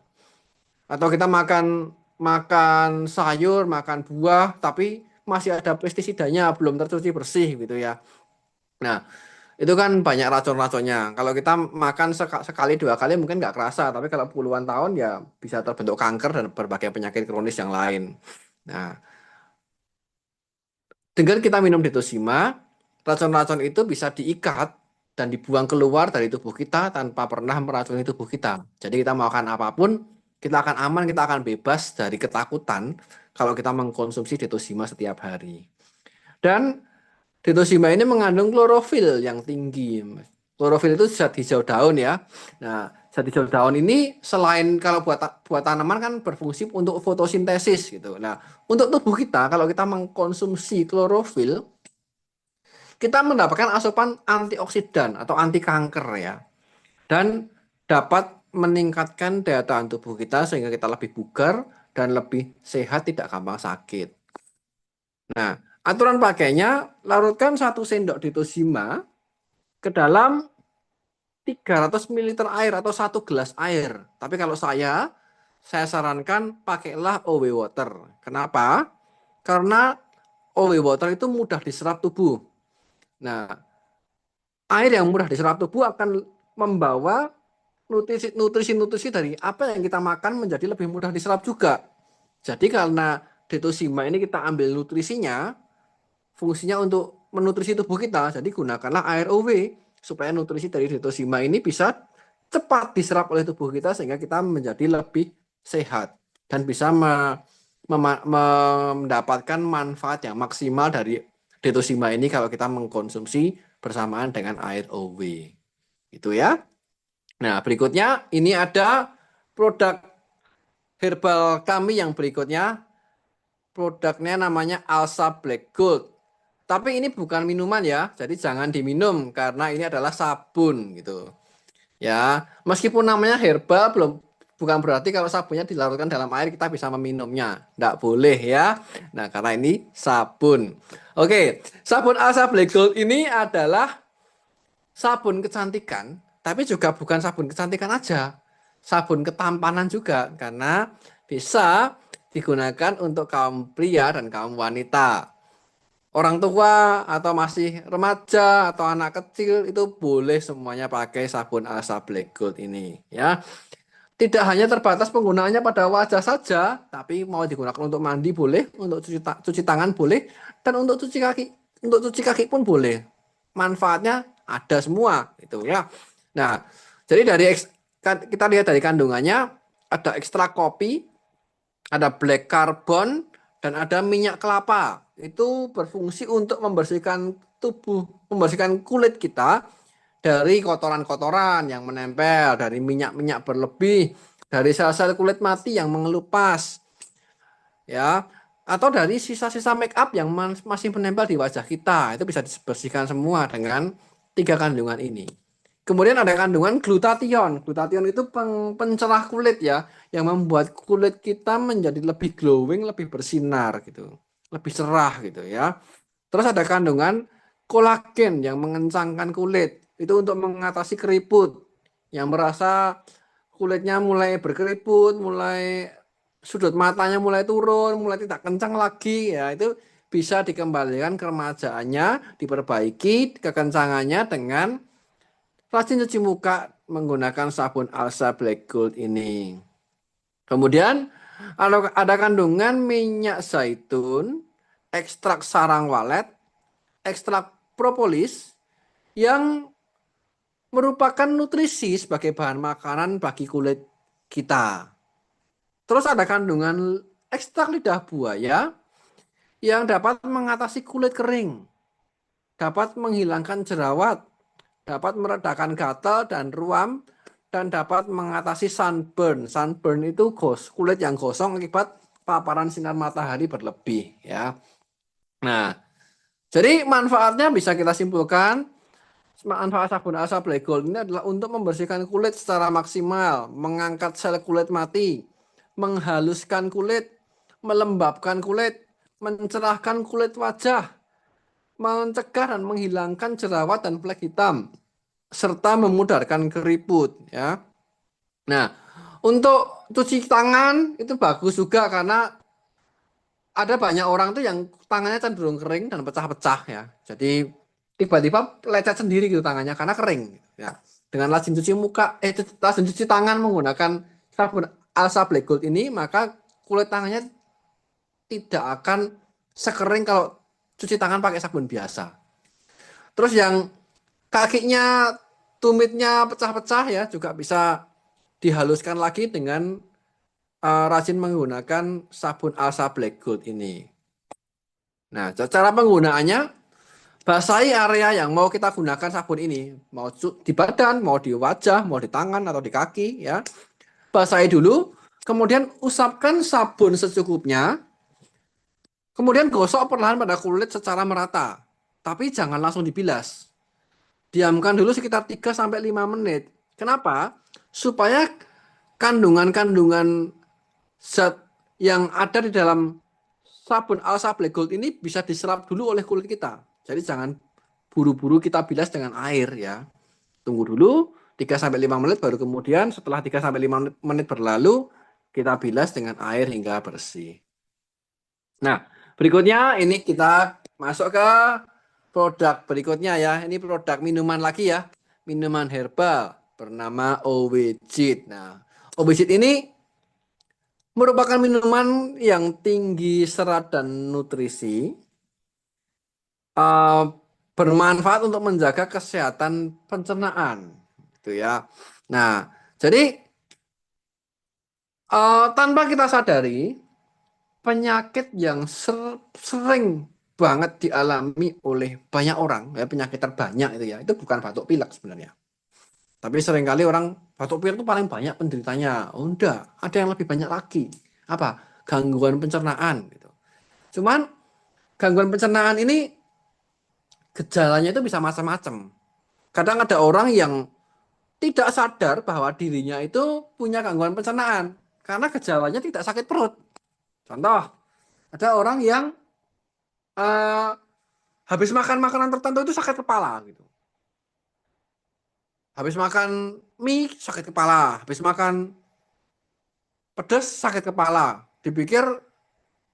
Atau kita makan sayur, makan buah tapi masih ada pestisidanya belum tercuci bersih gitu ya. Nah, itu kan banyak racun-racunnya. Kalau kita makan sekali dua kali mungkin nggak kerasa, tapi kalau puluhan tahun ya bisa terbentuk kanker dan berbagai penyakit kronis yang lain. Nah, dengan kita minum Detosima, racun-racun itu bisa diikat dan dibuang keluar dari tubuh kita tanpa pernah meracuni tubuh kita. Jadi kita makan apapun, kita akan aman, kita akan bebas dari ketakutan kalau kita mengkonsumsi Detosima setiap hari. Dan Detosima ini mengandung klorofil yang tinggi. Klorofil itu zat hijau daun ya. Nah, zat hijau daun ini selain kalau buat tanaman kan berfungsi untuk fotosintesis gitu. Nah, untuk tubuh kita kalau kita mengkonsumsi klorofil, kita mendapatkan asupan antioksidan atau anti kanker ya. Dan dapat meningkatkan daya tahan tubuh kita sehingga kita lebih bugar dan lebih sehat, tidak gampang sakit. Nah, aturan pakainya, larutkan 1 sendok Detosima ke dalam 300 ml air atau 1 gelas air. Tapi kalau saya sarankan pakailah OW water. Kenapa? Karena OW water itu mudah diserap tubuh. Nah, air yang mudah diserap tubuh akan membawa nutrisi-nutrisi dari apa yang kita makan menjadi lebih mudah diserap juga. Jadi karena Detosima ini kita ambil nutrisinya, fungsinya untuk menutrisi tubuh kita. Jadi gunakanlah air OW supaya nutrisi dari Detosima ini bisa cepat diserap oleh tubuh kita sehingga kita menjadi lebih sehat dan bisa mendapatkan manfaat yang maksimal dari Detosima ini kalau kita mengkonsumsi bersamaan dengan air OW. Itu ya. Nah, berikutnya ini ada produk herbal kami yang berikutnya. Produknya namanya Alsa Black Gold. Tapi ini bukan minuman ya, jadi jangan diminum karena ini adalah sabun gitu. Ya, meskipun namanya herbal bukan berarti kalau sabunnya dilarutkan dalam air kita bisa meminumnya. Nggak boleh ya. Nah, karena ini sabun. Oke, sabun Alsa Black Gold ini adalah sabun kecantikan, tapi juga bukan sabun kecantikan aja. Sabun ketampanan juga karena bisa digunakan untuk kaum pria dan kaum wanita. Orang tua atau masih remaja atau anak kecil itu boleh semuanya pakai sabun Alsa Black Gold ini ya. Tidak hanya terbatas penggunaannya pada wajah saja, tapi mau digunakan untuk mandi boleh, untuk cuci tangan boleh, dan untuk cuci kaki, pun boleh. Manfaatnya ada semua itu ya. Nah, jadi kita lihat dari kandungannya ada ekstrak kopi, ada black carbon, dan ada minyak kelapa. Itu berfungsi untuk membersihkan tubuh, membersihkan kulit kita dari kotoran-kotoran yang menempel, dari minyak-minyak berlebih, dari sel-sel kulit mati yang mengelupas, ya, atau dari sisa-sisa make up yang masih menempel di wajah kita. Itu bisa dibersihkan semua dengan 3 kandungan ini. Kemudian ada kandungan glutathione. Glutathione itu pencerah kulit ya, yang membuat kulit kita menjadi lebih glowing, lebih bersinar gitu, lebih cerah gitu ya. Terus ada kandungan kolagen yang mengencangkan kulit. Itu untuk mengatasi keriput. Yang merasa kulitnya mulai berkeriput, mulai sudut matanya mulai turun, mulai tidak kencang lagi ya, itu bisa dikembalikan keremajaannya, diperbaiki kekencangannya dengan rajin cuci muka menggunakan sabun Alsa Black Gold ini. Kemudian ada kandungan minyak zaitun, ekstrak sarang walet, ekstrak propolis yang merupakan nutrisi sebagai bahan makanan bagi kulit kita. Terus ada kandungan ekstrak lidah buaya yang dapat mengatasi kulit kering, dapat menghilangkan jerawat, dapat meredakan gatal dan ruam, dan dapat mengatasi sunburn. Sunburn itu kulit yang gosong akibat paparan sinar matahari berlebih ya. Nah, jadi manfaatnya bisa kita simpulkan, manfaat sabun Alsa Black Gold ini adalah untuk membersihkan kulit secara maksimal, mengangkat sel kulit mati, menghaluskan kulit, melembabkan kulit, mencerahkan kulit wajah, mencegah dan menghilangkan jerawat dan flek hitam, serta memudarkan keriput ya. Nah, untuk cuci tangan itu bagus juga karena ada banyak orang tuh yang tangannya cenderung kering dan pecah-pecah ya. Jadi tiba-tiba lecet sendiri gitu tangannya karena kering ya. Dengan lazim cuci muka lazim cuci tangan menggunakan sabun Alsa Black Gold ini, maka kulit tangannya tidak akan sekering kalau cuci tangan pakai sabun biasa. Terus yang kakinya, tumitnya pecah-pecah ya juga bisa dihaluskan lagi dengan rajin menggunakan sabun Alsa Black Gold ini. Nah, cara penggunaannya, basahi area yang mau kita gunakan sabun ini, mau di badan, mau di wajah, mau di tangan atau di kaki ya. Basahi dulu, kemudian usapkan sabun secukupnya, kemudian gosok perlahan pada kulit secara merata. Tapi jangan langsung dibilas. Diamkan dulu sekitar 3-5 menit. Kenapa? Supaya kandungan-kandungan zat yang ada di dalam sabun Alsa Black Gold ini bisa diserap dulu oleh kulit kita. Jadi jangan buru-buru kita bilas dengan air ya. Tunggu dulu 3-5 menit, baru kemudian setelah 3-5 menit berlalu kita bilas dengan air hingga bersih. Nah, berikutnya ini kita masuk ke produk berikutnya ya. Ini produk minuman lagi ya. Minuman herbal bernama Owejit. Nah, Owejit ini merupakan minuman yang tinggi serat dan nutrisi, bermanfaat untuk menjaga kesehatan pencernaan, gitu ya. Nah, jadi tanpa kita sadari, penyakit yang sering banget dialami oleh banyak orang, ya penyakit terbanyak itu bukan batuk pilek sebenarnya. Tapi seringkali orang batuk pilek itu paling banyak penderitanya. Oh enggak, ada yang lebih banyak lagi. Apa? Gangguan pencernaan gitu. Cuman gangguan pencernaan ini gejalanya itu bisa macam-macam. Kadang ada orang yang tidak sadar bahwa dirinya itu punya gangguan pencernaan karena gejalanya tidak sakit perut. Contoh, ada orang yang habis makan makanan tertentu itu sakit kepala gitu. Habis makan mie sakit kepala, habis makan pedas sakit kepala. Dipikir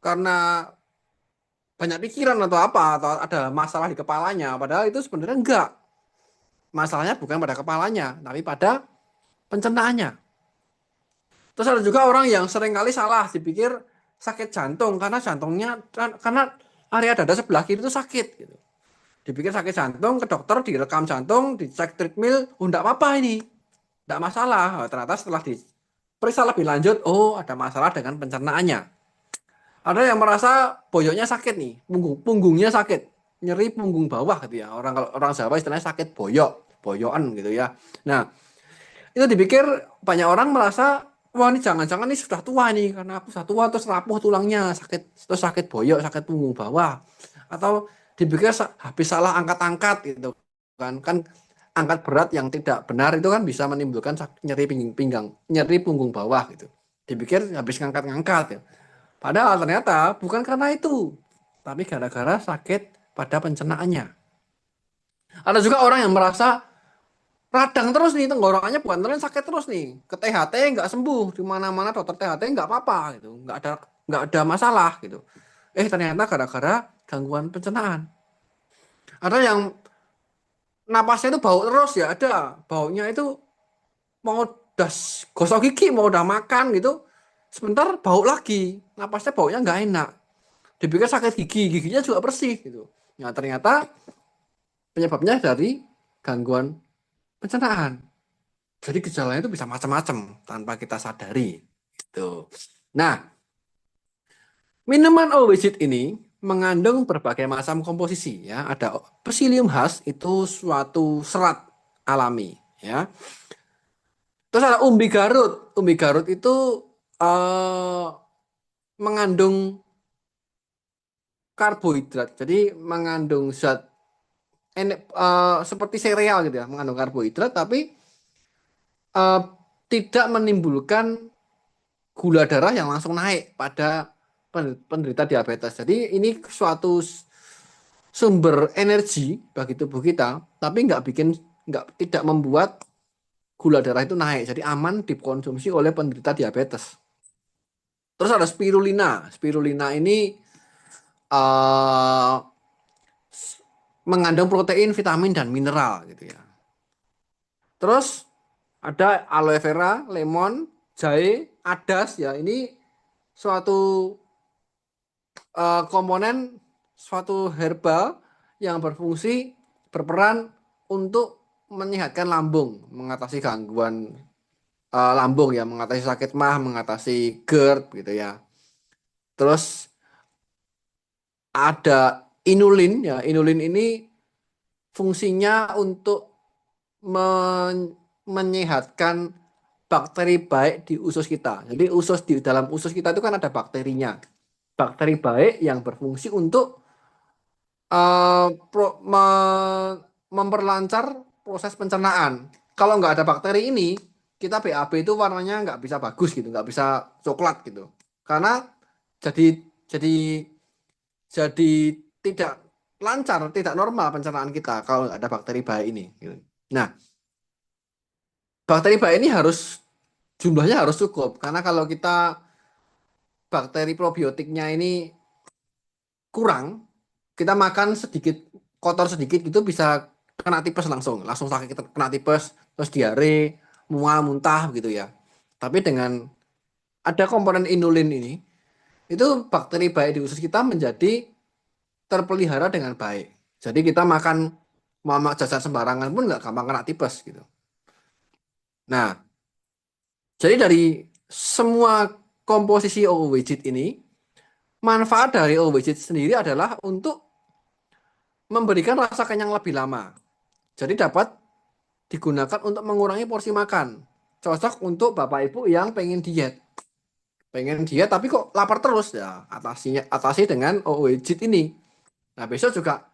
karena banyak pikiran atau apa, atau ada masalah di kepalanya, padahal itu sebenarnya enggak. Masalahnya bukan pada kepalanya, tapi pada pencernaannya. Terus ada juga orang yang sering kali salah, dipikir sakit jantung karena jantungnya, karena area dada sebelah kiri itu sakit gitu. Dipikir sakit jantung, ke dokter direkam jantung, dicek treadmill, oh enggak apa-apa ini, enggak masalah. Oh, ternyata setelah diperiksa lebih lanjut, oh ada masalah dengan pencernaannya. Ada yang merasa boyoknya sakit nih, punggungnya sakit, nyeri punggung bawah gitu ya. Kalau orang Jawa istilahnya sakit boyokan gitu ya. Nah, itu dipikir banyak orang merasa, wah ini jangan-jangan ini sudah tua nih, karena aku sudah tua terus rapuh tulangnya, sakit boyok, sakit punggung bawah. Atau dipikir habis salah angkat-angkat gitu kan angkat berat yang tidak benar itu kan bisa menimbulkan nyeri pinggang, nyeri punggung bawah gitu. Dipikir habis ngangkat-ngangkat ya. Padahal ternyata bukan karena itu, tapi gara-gara sakit pada pencernaannya. Ada juga orang yang merasa radang terus nih, tenggorokannya bukan terus sakit terus nih, ke THT nggak sembuh, di mana-mana dokter THT nggak apa-apa gitu, nggak ada masalah gitu. Ternyata gara-gara gangguan pencernaan. Ada yang napasnya itu bau terus ya, ada baunya itu mau udah gosok gigi, mau udah makan gitu, sebentar bau lagi, napasnya baunya nggak enak. Dipikir sakit giginya juga bersih gitu. Nah ternyata penyebabnya dari gangguan pencernaan. Jadi gejalanya itu bisa macam-macam tanpa kita sadari. Gitu. Nah, minuman Owejit ini mengandung berbagai macam komposisi ya. Ada psyllium husk, itu suatu serat alami ya. Terus ada umbi Garut. Umbi Garut itu mengandung karbohidrat. Jadi mengandung zat seperti sereal gitu ya, mengandung karbohidrat tapi tidak menimbulkan gula darah yang langsung naik pada penderita diabetes. Jadi ini suatu sumber energi bagi tubuh kita, tapi tidak membuat gula darah itu naik. Jadi aman dikonsumsi oleh penderita diabetes. Terus ada spirulina. Spirulina ini mengandung protein, vitamin dan mineral gitu ya. Terus ada aloe vera, lemon, jahe, adas ya. Ini suatu komponen suatu herbal yang berperan untuk menyehatkan lambung, mengatasi gangguan lambung ya, mengatasi sakit mah, mengatasi GERD gitu ya. Terus ada inulin ya. Inulin ini fungsinya untuk menyehatkan bakteri baik di usus kita. Jadi di dalam usus kita itu kan ada bakterinya. Bakteri baik yang berfungsi untuk eh, memperlancar proses pencernaan. Kalau nggak ada bakteri ini, kita BAB itu warnanya nggak bisa bagus gitu, nggak bisa coklat gitu. Karena jadi jadi jadi tidak lancar, tidak normal pencernaan kita kalau nggak ada bakteri baik ini. Gitu. Nah, bakteri baik ini jumlahnya harus cukup karena kalau kita bakteri probiotiknya ini kurang, kita makan sedikit kotor sedikit gitu bisa kena tipes langsung sakit kena tipes terus diare mual muntah gitu ya. Tapi dengan ada komponen inulin ini itu bakteri baik di usus kita menjadi terpelihara dengan baik. Jadi kita makan mama jajan sembarangan pun nggak gampang kena tipes gitu. Nah, jadi dari semua komposisi OWJIT ini, manfaat dari OWJIT sendiri adalah untuk memberikan rasa kenyang lebih lama. Jadi dapat digunakan untuk mengurangi porsi makan. Cocok untuk Bapak Ibu yang pengen diet. Pengen diet tapi kok lapar terus ya, atasi dengan OWJIT ini. Nah, besok juga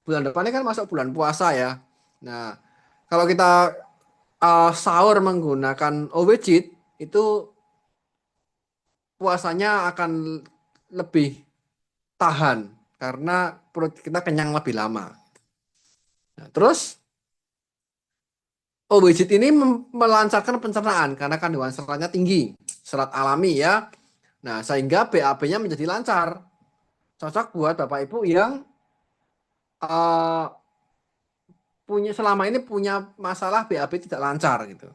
bulan depannya kan masuk bulan puasa ya. Nah, kalau kita sahur menggunakan OWJIT itu puasanya akan lebih tahan karena perut kita kenyang lebih lama. Nah, terus OWJIT ini melancarkan pencernaan karena kandungan seratnya tinggi, serat alami ya. Nah, sehingga BAB-nya menjadi lancar. Cocok buat Bapak Ibu yang uh, selama ini punya masalah BAB tidak lancar gitu.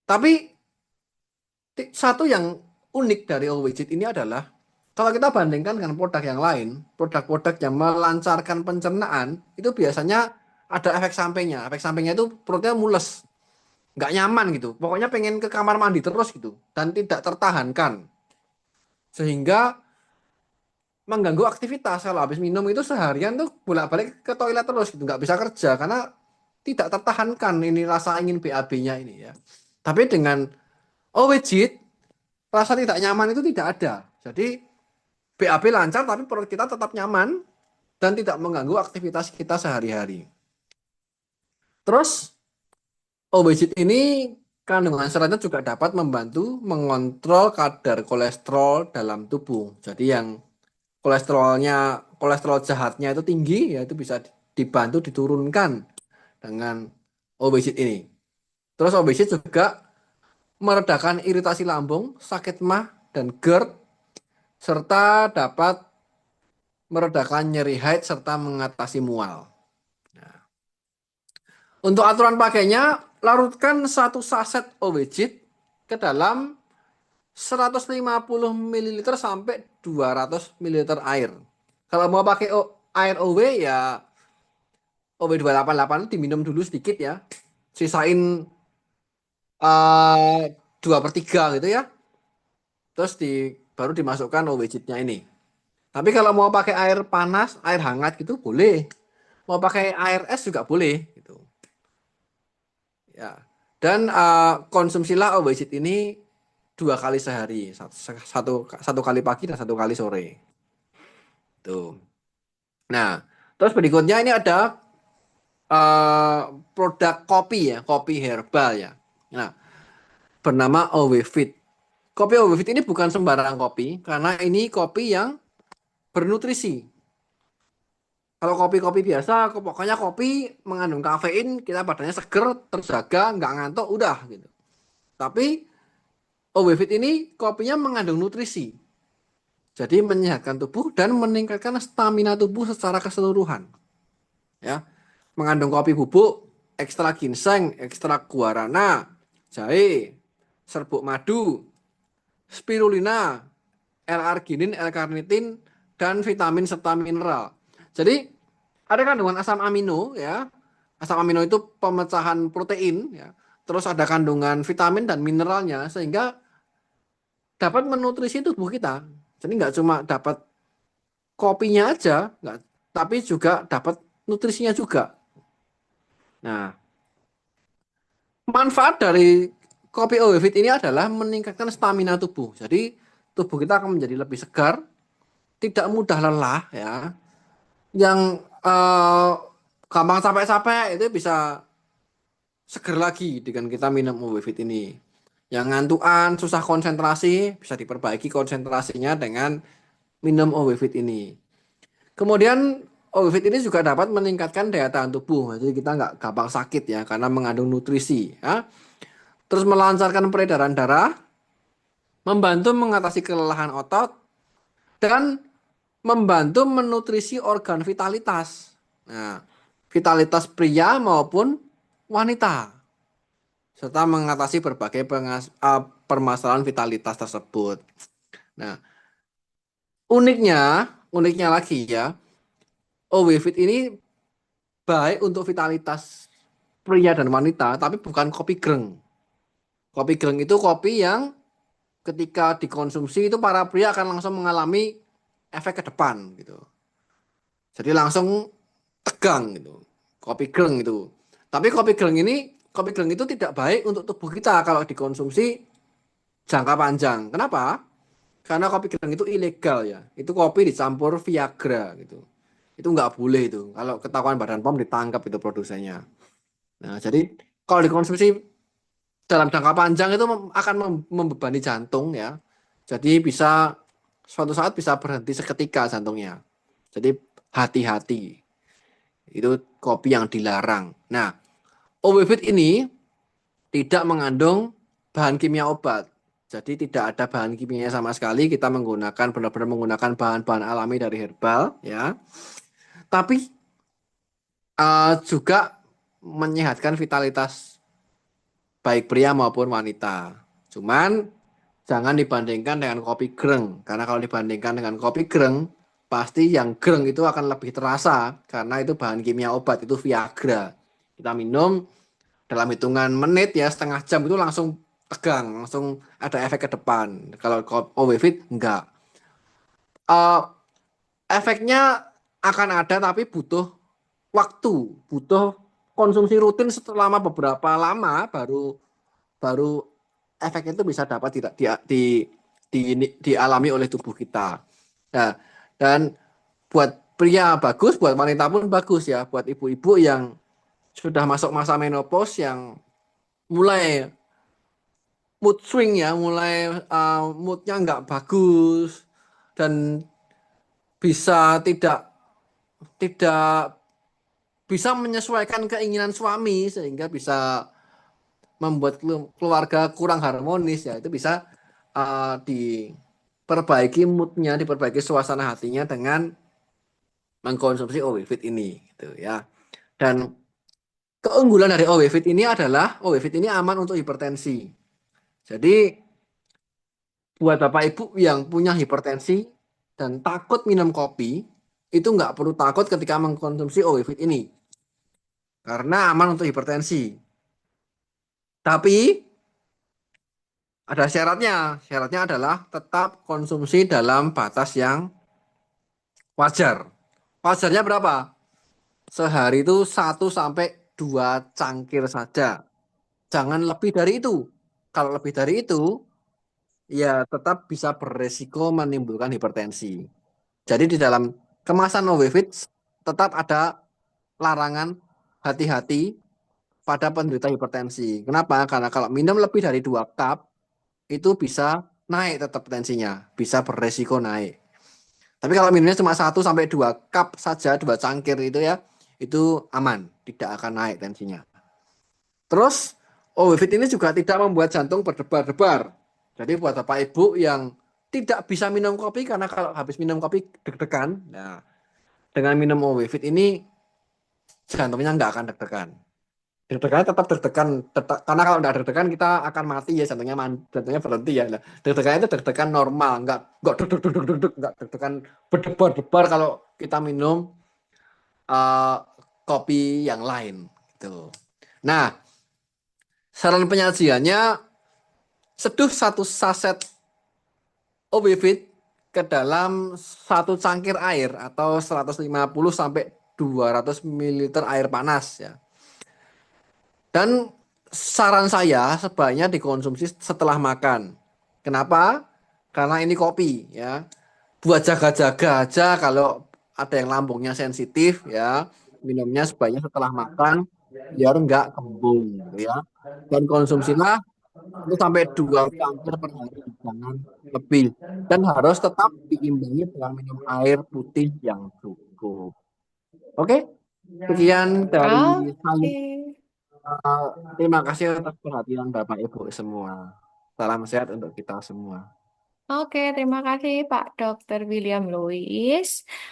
Tapi satu yang unik dari OWJIT ini adalah kalau kita bandingkan dengan produk yang lain, produk-produk yang melancarkan pencernaan itu biasanya ada efek sampingnya. Efek sampingnya itu perutnya mules, nggak nyaman gitu. Pokoknya pengen ke kamar mandi terus gitu dan tidak tertahankan. Sehingga mengganggu aktivitas. Kalau habis minum itu seharian tuh bolak-balik ke toilet terus gitu, nggak bisa kerja karena tidak tertahankan ini rasa ingin BAB-nya ini ya. Tapi dengan OWJIT rasa tidak nyaman itu tidak ada. Jadi BAB lancar tapi perut kita tetap nyaman dan tidak mengganggu aktivitas kita sehari-hari. Terus OWJIT ini kandungan seratnya juga dapat membantu mengontrol kadar kolesterol dalam tubuh. Jadi yang kolesterol jahatnya itu tinggi, ya itu bisa dibantu diturunkan dengan OWJIT ini. Terus OWJIT juga meredakan iritasi lambung, sakit mah, dan GERD, serta dapat meredakan nyeri haid serta mengatasi mual. Nah, untuk aturan pakainya, larutkan 1 saset OWJIT ke dalam 150 ml sampai 200 ml air. Kalau mau pakai air OW ya OW 288 diminum dulu sedikit ya. Sisain 2/3 gitu ya. Terus baru dimasukkan OWJIT-nya ini. Tapi kalau mau pakai air panas, air hangat gitu boleh. Mau pakai air es juga boleh gitu. Ya. Dan konsumsilah OWJIT ini 2 kali sehari, satu kali pagi dan 1 kali sore. Tuh. Nah, terus berikutnya ini ada produk kopi ya, kopi herbal ya. Nah, bernama OWFIT. Kopi OWFIT ini bukan sembarang kopi, karena ini kopi yang bernutrisi. Kalau kopi-kopi biasa, pokoknya kopi mengandung kafein, kita badannya seger, terjaga, nggak ngantuk, udah gitu. Tapi OWFIT ini kopinya mengandung nutrisi. Jadi menyehatkan tubuh dan meningkatkan stamina tubuh secara keseluruhan. ya. Mengandung kopi bubuk, ekstrak ginseng, ekstrak guarana, jahe, serbuk madu, spirulina, L-arginin, L-karnitin, dan vitamin serta mineral. Jadi ada kandungan asam amino ya. Asam amino itu pemecahan protein ya. Terus ada kandungan vitamin dan mineralnya sehingga dapat menutrisi tubuh kita. Jadi nggak cuma dapat kopinya aja, nggak, tapi juga dapat nutrisinya juga. Nah, manfaat dari kopi OWE Fit ini adalah meningkatkan stamina tubuh. Jadi tubuh kita akan menjadi lebih segar, tidak mudah lelah ya. Yang gampang capek-capek itu bisa seger lagi dengan kita minum OWE Fit ini. Yang ngantukan, susah konsentrasi, bisa diperbaiki konsentrasinya dengan minum OWE Fit ini. Kemudian OWE Fit ini juga dapat meningkatkan daya tahan tubuh. Jadi kita nggak gampang sakit ya karena mengandung nutrisi ya. Terus melancarkan peredaran darah, membantu mengatasi kelelahan otot, dan membantu menutrisi organ vitalitas. Nah, vitalitas pria maupun wanita, serta mengatasi berbagai permasalahan vitalitas tersebut. Nah, uniknya lagi ya, OWE Fit ini baik untuk vitalitas pria dan wanita, tapi bukan kopi greng. Kopi greng itu kopi yang ketika dikonsumsi itu para pria akan langsung mengalami efek ke depan gitu. Jadi langsung tegang gitu. Kopi greng itu. Tapi kopi greng itu tidak baik untuk tubuh kita kalau dikonsumsi jangka panjang. Kenapa? Karena kopi greng itu ilegal ya. Itu kopi dicampur Viagra gitu. Itu nggak boleh itu. Kalau ketahuan Badan POM ditangkap itu produsennya. Nah, jadi kalau dikonsumsi dalam jangka panjang itu akan membebani jantung ya. Jadi bisa suatu saat bisa berhenti seketika jantungnya. Jadi hati-hati. Itu kopi yang dilarang. Nah, OWE Fit ini tidak mengandung bahan kimia obat. Jadi tidak ada bahan kimia sama sekali. Kita menggunakan benar-benar menggunakan bahan-bahan alami dari herbal ya. Tapi juga menyehatkan vitalitas baik pria maupun wanita. Cuman jangan dibandingkan dengan kopi greng. Karena kalau dibandingkan dengan kopi greng, pasti yang greng itu akan lebih terasa. Karena itu bahan kimia obat, itu Viagra. Kita minum dalam hitungan menit ya, setengah jam itu langsung tegang, langsung ada efek ke depan. Kalau OWE Fit, enggak. Eh, efeknya akan ada tapi butuh waktu, butuh konsumsi rutin selama beberapa lama baru baru efek itu bisa dapat tidak dialami oleh tubuh kita. Nah, dan buat pria bagus, buat wanita pun bagus ya, buat ibu-ibu yang sudah masuk masa menopause yang mulai mood swing ya, mulai moodnya nggak bagus dan bisa tidak tidak bisa menyesuaikan keinginan suami sehingga bisa membuat keluarga kurang harmonis ya, itu bisa diperbaiki moodnya, diperbaiki suasana hatinya dengan mengkonsumsi OWE Fit ini gitu ya. Dan keunggulan dari OWE Fit ini adalah OWE Fit ini aman untuk hipertensi. Jadi buat Bapak Ibu yang punya hipertensi dan takut minum kopi, itu nggak perlu takut ketika mengkonsumsi OWE Fit ini. Karena aman untuk hipertensi. Tapi ada syaratnya. Syaratnya adalah tetap konsumsi dalam batas yang wajar. Wajarnya berapa? Sehari itu 1 sampai 2 cangkir saja. Jangan lebih dari itu. Kalau lebih dari itu, ya tetap bisa beresiko menimbulkan hipertensi. Jadi di dalam kemasan OWE Fit tetap ada larangan hati-hati pada penderita hipertensi. Kenapa? Karena kalau minum lebih dari 2 cup, itu bisa naik tetap tensinya. Bisa beresiko naik. Tapi kalau minumnya cuma 1 sampai 2 cup saja, 2 cangkir itu ya, itu aman. Tidak akan naik tensinya. Terus, OWE Fit ini juga tidak membuat jantung berdebar-debar. Jadi buat Bapak Ibu yang tidak bisa minum kopi, karena kalau habis minum kopi deg-degan, nah, dengan minum OWE Fit ini jantungnya nggak akan deg-degan. Deg-degannya tetap deg-degan, karena kalau nggak deg-degan kita akan mati ya, jantungnya berhenti ya. Nah, deg-degannya itu deg-degan normal, nggak deg-deg, nggak deg-degan berdebar-debar kalau kita minum eh, kopi yang lain gitu. Nah, saran penyajiannya, seduh satu saset OB-FIT ke dalam satu cangkir air atau 150 sampai 200 ml air panas ya. Dan saran saya sebaiknya dikonsumsi setelah makan. Kenapa? Karena ini kopi ya. Buat jaga-jaga aja kalau ada yang lambungnya sensitif ya, minumnya sebaiknya setelah makan biar nggak kembung gitu ya. Dan konsumsilah itu sampai 2 cangkir per hari, jangan lebih. Dan harus tetap diimbangi dengan minum air putih yang cukup. Oke, sekian dari saya. Oke. Terima kasih atas perhatian Bapak Ibu semua. Salam sehat untuk kita semua. Oke, terima kasih Pak Dr. William Louis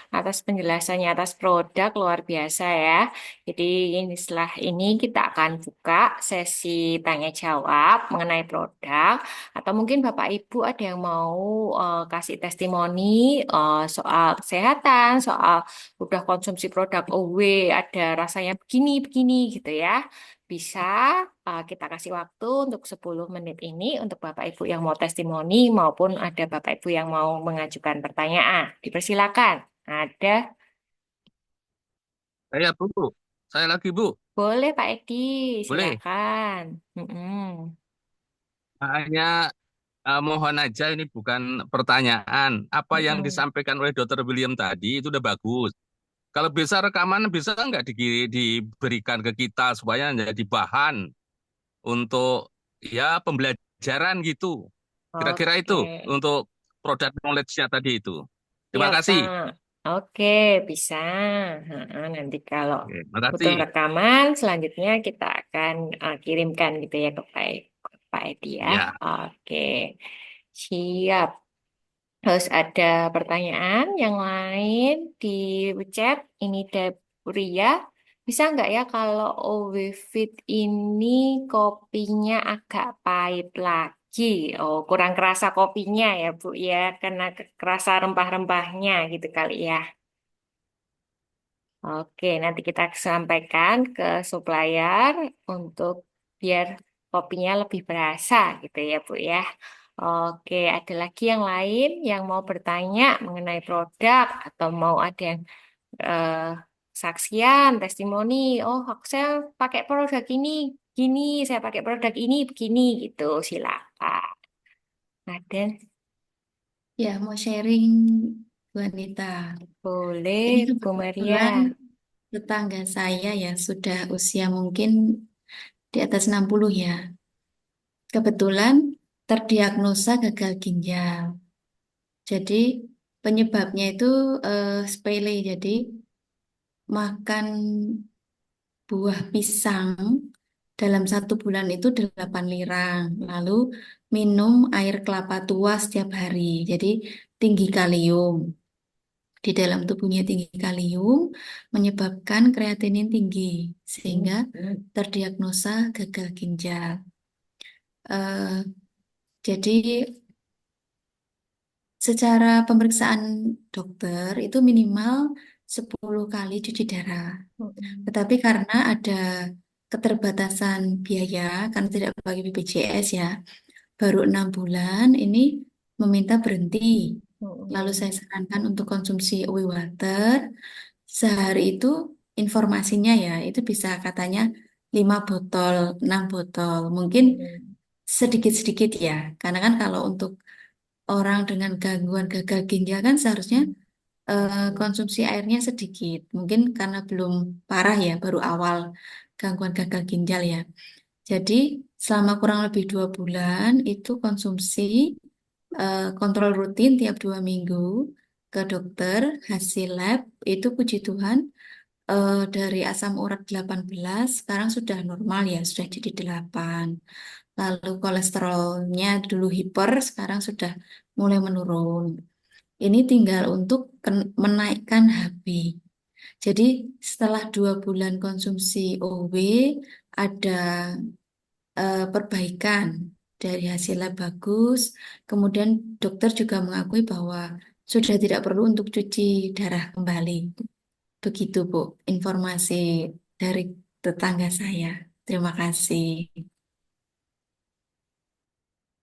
atas penjelasannya atas produk luar biasa ya. Jadi ini setelah ini kita akan buka sesi tanya jawab mengenai produk atau mungkin Bapak Ibu ada yang mau kasih testimoni soal kesehatan, soal udah konsumsi produk OW ada rasanya begini gitu ya. Bisa kita kasih waktu untuk 10 menit ini untuk Bapak Ibu yang mau testimoni maupun ada Bapak Ibu yang mau mengajukan pertanyaan. Dipersilakan. Ada, Saya Bu, saya lagi Bu, boleh Pak Edi, boleh. silakan. Mm-mm. Hanya mohon aja ini bukan pertanyaan. Apa yang Mm-mm. disampaikan oleh Dr. William tadi itu udah bagus. Kalau bisa rekaman bisa nggak diberikan ke kita supaya jadi bahan untuk ya pembelajaran gitu. Kira-kira Oke, itu untuk produk knowledge-nya tadi itu. ya Terima kasih. Pak. Oke, bisa. Nanti kalau Oke, terima butuh kasih. rekaman, selanjutnya kita akan kirimkan gitu ya ke Pak Edi ya. Ya, Oke, siap. Terus ada pertanyaan yang lain di chat. Ini Debria. Bisa nggak ya kalau OWFIT ini kopinya agak pahit lagi? Oh, kurang kerasa kopinya ya, Bu ya, karena kerasa rempah-rempahnya gitu kali ya. Oke, nanti kita sampaikan ke supplier untuk biar kopinya lebih berasa gitu ya, Bu ya. Oke, ada lagi yang lain yang mau bertanya mengenai produk atau mau ada yang eh, saksian, testimoni. Oh, saya pakai produk ini, gini, saya pakai produk ini, begini gitu. Silakan. Ada, Ya, mau sharing Bu Anita. boleh, Ini Bu Maria. kebetulan tetangga saya ya sudah usia mungkin di atas 60 ya. Kebetulan terdiagnosa gagal ginjal. Jadi penyebabnya itu sepele. Jadi makan buah pisang dalam 1 bulan itu 8 lirang. Lalu minum air kelapa tua setiap hari. Jadi tinggi kalium. Di dalam tubuhnya tinggi kalium menyebabkan kreatinin tinggi sehingga terdiagnosa gagal ginjal. Eh, jadi secara pemeriksaan dokter itu minimal 10 kali cuci darah. Tetapi karena ada keterbatasan biaya, karena tidak bagi BPJS ya, baru 6 bulan ini meminta berhenti. Lalu saya sarankan untuk konsumsi whey water. Sehari itu informasinya ya, itu bisa katanya 5 botol, 6 botol. Mungkin sedikit-sedikit ya. Karena kan kalau untuk orang dengan gangguan gagal ginjal kan seharusnya konsumsi airnya sedikit. Mungkin karena belum parah ya, baru awal gangguan gagal ginjal ya. Jadi selama kurang lebih 2 bulan itu konsumsi kontrol rutin tiap 2 minggu ke dokter, hasil lab itu puji Tuhan dari asam urat 18 sekarang sudah normal ya, sudah jadi 8. Lalu kolesterolnya dulu hiper, sekarang sudah mulai menurun. Ini tinggal untuk menaikkan HB. Jadi setelah 2 bulan konsumsi OW ada perbaikan dari hasilnya bagus. Kemudian dokter juga mengakui bahwa sudah tidak perlu untuk cuci darah kembali. Begitu, Bu, informasi dari tetangga saya. Terima kasih.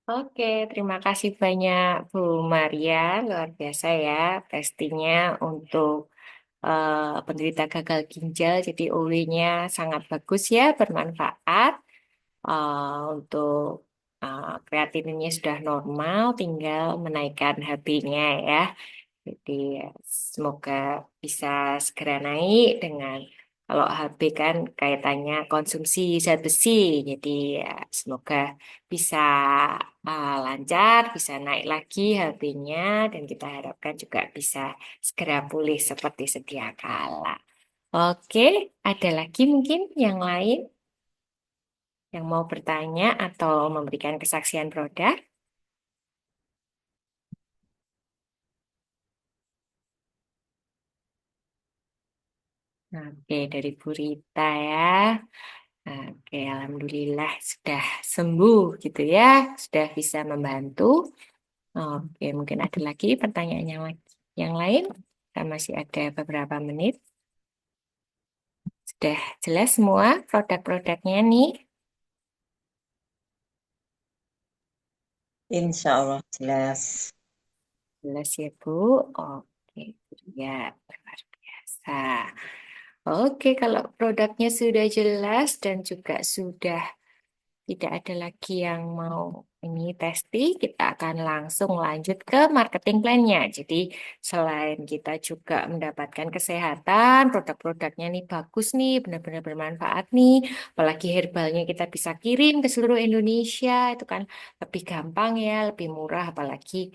Oke, terima kasih banyak Bu Maria, luar biasa ya testingnya untuk penderita gagal ginjal. Jadi OW-nya sangat bagus ya, bermanfaat. Untuk kreatininnya sudah normal, tinggal menaikkan HB-nya ya. Jadi semoga bisa segera naik dengan kalau HB kan kaitannya konsumsi zat besi. Jadi ya, semoga bisa lancar, bisa naik lagi HB-nya dan kita harapkan juga bisa segera pulih seperti sedia kala. Oke, ada lagi mungkin yang lain yang mau bertanya atau memberikan kesaksian produk? Oke, dari Bu Rita ya. Oke, alhamdulillah sudah sembuh gitu ya, sudah bisa membantu. Oke, mungkin ada lagi pertanyaan yang lain. Kita masih ada beberapa menit. Sudah jelas semua produk-produknya nih. Insya Allah jelas. Jelas ya, Bu. Oke, ya, luar biasa. Oke, kalau produknya sudah jelas dan juga sudah tidak ada lagi yang mau ini testing, kita akan langsung lanjut ke marketing plan-nya. Jadi selain kita juga mendapatkan kesehatan, produk-produknya nih bagus nih, benar-benar bermanfaat nih, apalagi herbalnya kita bisa kirim ke seluruh Indonesia, itu kan lebih gampang ya, lebih murah, apalagi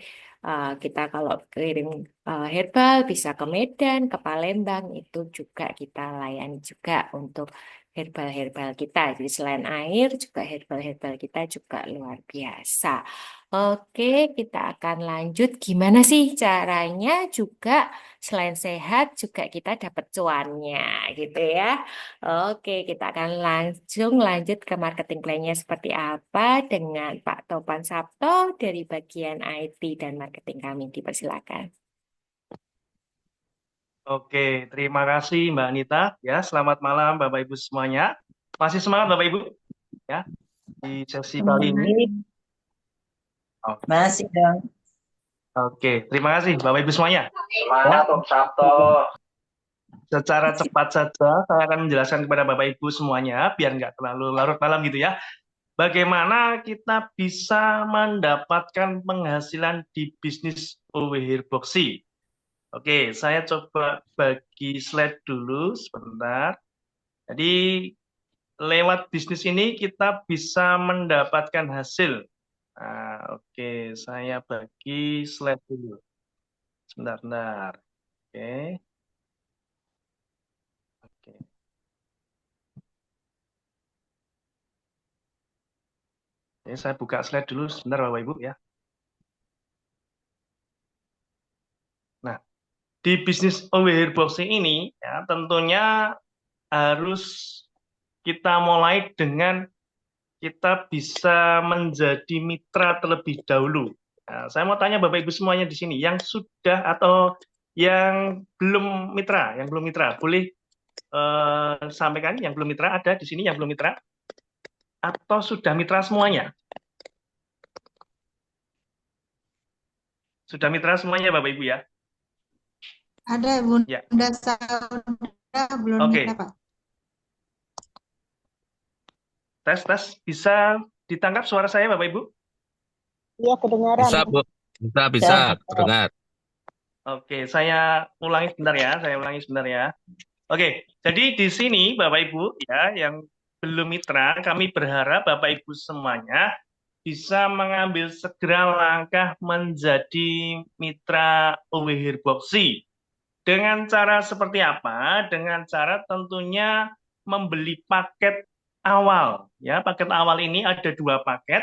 kita kalau kirim herbal bisa ke Medan, ke Palembang, itu juga kita layani juga untuk herbal-herbal kita. Jadi selain air, juga herbal-herbal kita juga luar biasa. Oke, kita akan lanjut. Gimana sih caranya juga selain sehat juga kita dapat cuannya gitu ya. Oke, kita akan langsung lanjut ke marketing plan-nya seperti apa dengan Pak Topan Sabto dari bagian IT dan marketing kami. Dipersilakan. Oke, terima kasih Mbak Anita. Ya, selamat malam Bapak Ibu semuanya. Masih semangat Bapak Ibu ya di sesi kali ini. Oke, Masih dong. Terima kasih Bapak Ibu semuanya. Semangat Om Sabto. Secara cepat saja saya akan menjelaskan kepada Bapak Ibu semuanya biar nggak terlalu larut malam gitu ya. Bagaimana kita bisa mendapatkan penghasilan di bisnis OW Herboxy. Oke, saya coba bagi slide dulu sebentar. Jadi lewat bisnis ini kita bisa mendapatkan hasil. Nah, oke, saya bagi slide dulu. Sebentar. Oke. Oke. Oke, saya buka slide dulu sebentar Bapak Ibu ya. Nah, di bisnis OW Herboxy ini ya tentunya harus kita mulai dengan kita bisa menjadi mitra terlebih dahulu. Nah, saya mau tanya Bapak Ibu semuanya di sini yang sudah atau yang belum mitra, boleh sampaikan yang belum mitra, ada di sini yang belum mitra atau sudah mitra semuanya? Sudah mitra semuanya Bapak Ibu ya? Ada Bunda Ya. Saudara belum Oke. mitra, Pak. Tes. Bisa ditangkap suara saya Bapak Ibu? Iya, kedengaran. Bisa, Bu. Bisa, terdengar. Oke, saya ulangi sebentar ya. Oke, jadi di sini Bapak Ibu ya yang belum mitra, kami berharap Bapak Ibu semuanya bisa mengambil segera langkah menjadi mitra OW Herboxy. Dengan cara seperti apa? Dengan cara tentunya membeli paket awal. Ya, paket awal ini ada 2 paket.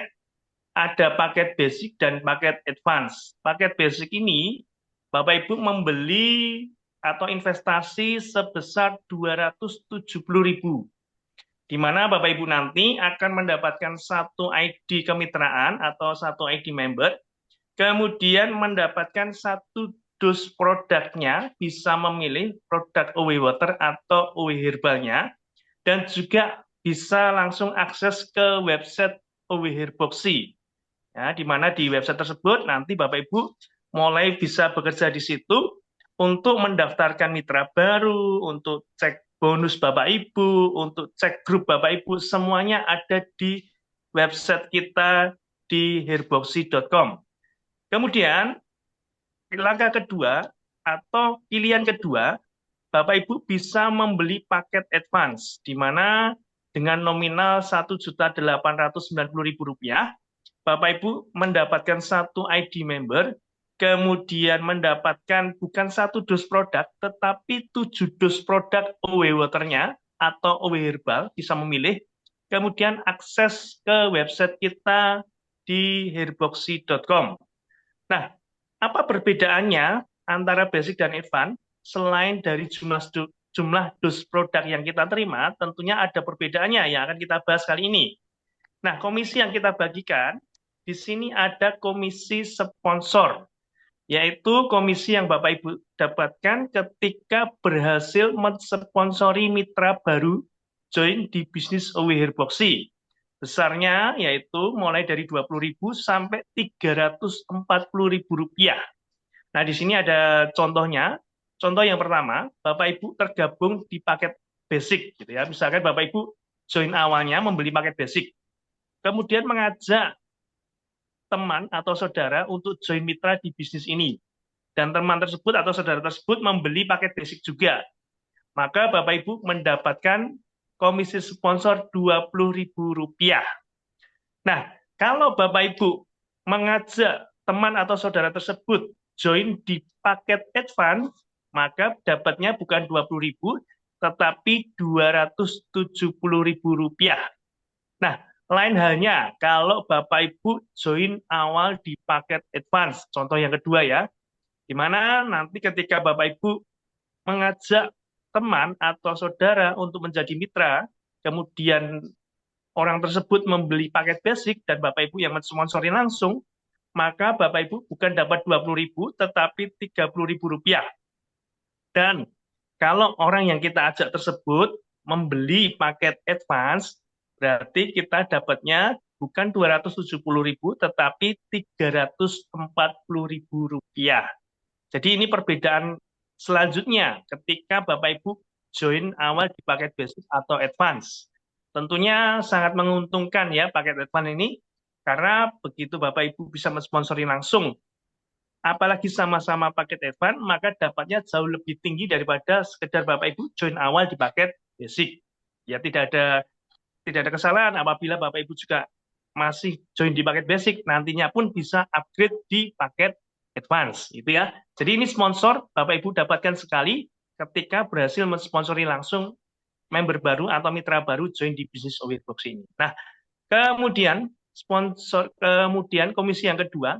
Ada paket basic dan paket advance. Paket basic ini Bapak Ibu membeli atau investasi sebesar 270.000. Di mana Bapak Ibu nanti akan mendapatkan satu ID kemitraan atau satu ID member, kemudian mendapatkan satu dus produknya, bisa memilih produk OW Water atau OW Herbalnya, dan juga bisa langsung akses ke website OW Herboxy. Ya, di mana di website tersebut nanti Bapak Ibu mulai bisa bekerja di situ untuk mendaftarkan mitra baru, untuk cek bonus Bapak Ibu, untuk cek grup Bapak Ibu, semuanya ada di website kita di herboxy.com. Kemudian, langkah kedua atau pilihan kedua, Bapak Ibu bisa membeli paket advance, di mana dengan nominal Rp1.890.000, Bapak Ibu mendapatkan satu ID member, kemudian mendapatkan bukan satu dus produk, tetapi 7 dus produk OW Water-nya atau OW Herbal, bisa memilih, kemudian akses ke website kita di herboxy.com. Nah, apa perbedaannya antara basic dan advance? Selain dari jumlah dus produk yang kita terima, tentunya ada perbedaannya yang akan kita bahas kali ini. Nah, komisi yang kita bagikan, di sini ada komisi sponsor, yaitu komisi yang Bapak Ibu dapatkan ketika berhasil mensponsori mitra baru join di bisnis OW Herboxy. Besarnya yaitu mulai dari Rp20.000 sampai Rp340.000. Nah, di sini ada contohnya. Contoh yang pertama, Bapak Ibu tergabung di paket basic gitu ya. Misalkan Bapak Ibu join awalnya membeli paket basic, kemudian mengajak teman atau saudara untuk join mitra di bisnis ini. Dan teman tersebut atau saudara tersebut membeli paket basic juga. Maka Bapak Ibu mendapatkan komisi sponsor Rp20.000. Nah, kalau Bapak Ibu mengajak teman atau saudara tersebut join di paket advance, maka dapatnya bukan Rp20.000, tetapi Rp270.000. Nah, lain halnya kalau Bapak Ibu join awal di paket advance, contoh yang kedua ya, di mana nanti ketika Bapak Ibu mengajak teman atau saudara untuk menjadi mitra, kemudian orang tersebut membeli paket basic dan Bapak Ibu yang mensponsori langsung, maka Bapak Ibu bukan dapat Rp20.000, tetapi Rp30.000. Dan kalau orang yang kita ajak tersebut membeli paket advance, berarti kita dapatnya bukan Rp270.000, tetapi Rp340.000. Jadi ini perbedaan selanjutnya ketika Bapak Ibu join awal di paket basic atau advance. Tentunya sangat menguntungkan ya paket advance ini, karena begitu Bapak Ibu bisa mensponsori langsung, apalagi sama-sama paket advance, maka dapatnya jauh lebih tinggi daripada sekedar Bapak Ibu join awal di paket basic. Ya tidak ada kesalahan apabila Bapak Ibu juga masih join di paket basic, nantinya pun bisa upgrade di paket advance, gitu ya. Jadi ini sponsor Bapak Ibu dapatkan sekali ketika berhasil mensponsori langsung member baru atau mitra baru join di bisnis OW Herboxy ini. Nah, kemudian komisi yang kedua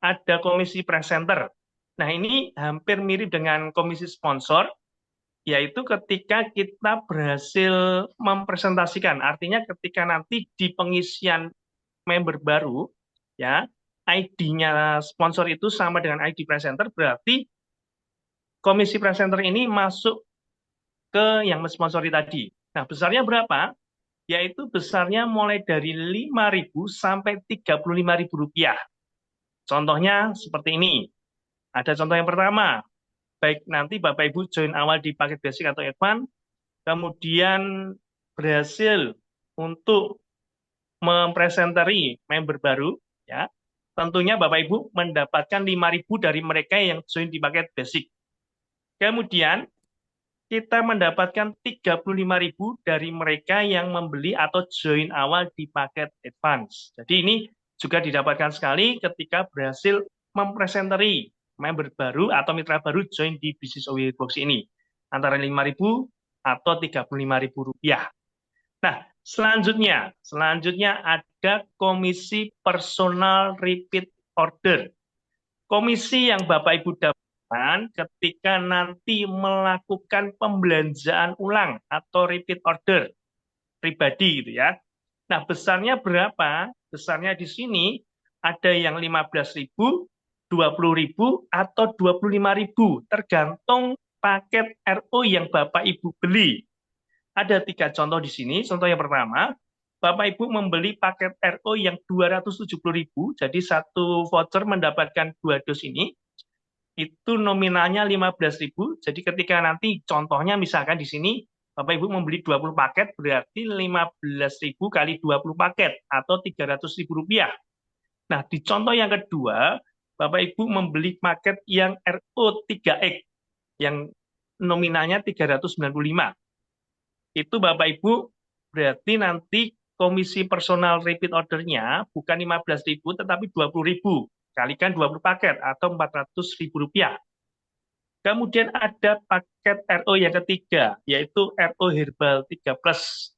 ada komisi presenter. Nah, ini hampir mirip dengan komisi sponsor, yaitu ketika kita berhasil mempresentasikan, artinya ketika nanti di pengisian member baru, ya, ID-nya sponsor itu sama dengan ID presenter, berarti komisi presenter ini masuk ke yang mensponsori tadi. Nah, besarnya berapa? Yaitu besarnya mulai dari Rp5.000 sampai Rp35.000. Contohnya seperti ini. Ada contoh yang pertama, baik nanti Bapak Ibu join awal di paket basic atau advance, kemudian berhasil untuk mempresentari member baru, ya, tentunya Bapak Ibu mendapatkan Rp5.000 dari mereka yang join di paket basic. Kemudian kita mendapatkan Rp35.000 dari mereka yang membeli atau join awal di paket advance. Jadi ini juga didapatkan sekali ketika berhasil mempresentari member baru atau mitra baru join di bisnis OW Herboxy ini, antara Rp5.000 atau Rp35.000. Nah, selanjutnya ada komisi personal repeat order. Komisi yang Bapak Ibu dapat ketika nanti melakukan pembelanjaan ulang atau repeat order pribadi gitu ya. Nah, besarnya berapa? Besarnya di sini ada yang 15.000, 20.000 atau 25.000, tergantung paket RO yang Bapak Ibu beli. Ada 3 contoh di sini. Contoh yang pertama, Bapak Ibu membeli paket RO yang 270.000, jadi satu voucher mendapatkan 2 dos ini, itu nominalnya 15.000. Jadi ketika nanti contohnya misalkan di sini Bapak Ibu membeli 20 paket, berarti 15.000 kali 20 paket atau 300.000 rupiah. Nah, di contoh yang kedua, Bapak Ibu membeli paket yang RO 3X, yang nominalnya 395. Itu Bapak Ibu berarti nanti komisi personal repeat ordernya bukan 15.000 tetapi 20.000, kalikan 20 paket atau 400.000 rupiah. Kemudian ada paket RO yang ketiga, yaitu RO Herbal 3 Plus.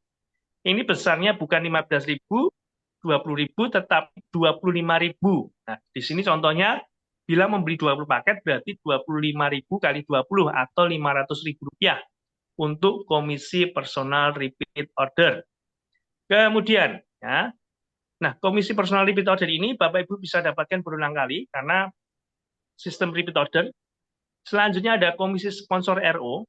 Ini besarnya bukan 15.000, 20.000, tetapi 25.000. Nah, di sini contohnya, bila membeli 20 paket, berarti 25.000 kali 20 atau 500.000 rupiah untuk komisi personal repeat order. Kemudian, ya, nah komisi personal repeat order ini Bapak Ibu bisa dapatkan berulang kali karena sistem repeat order. Selanjutnya ada komisi sponsor RO.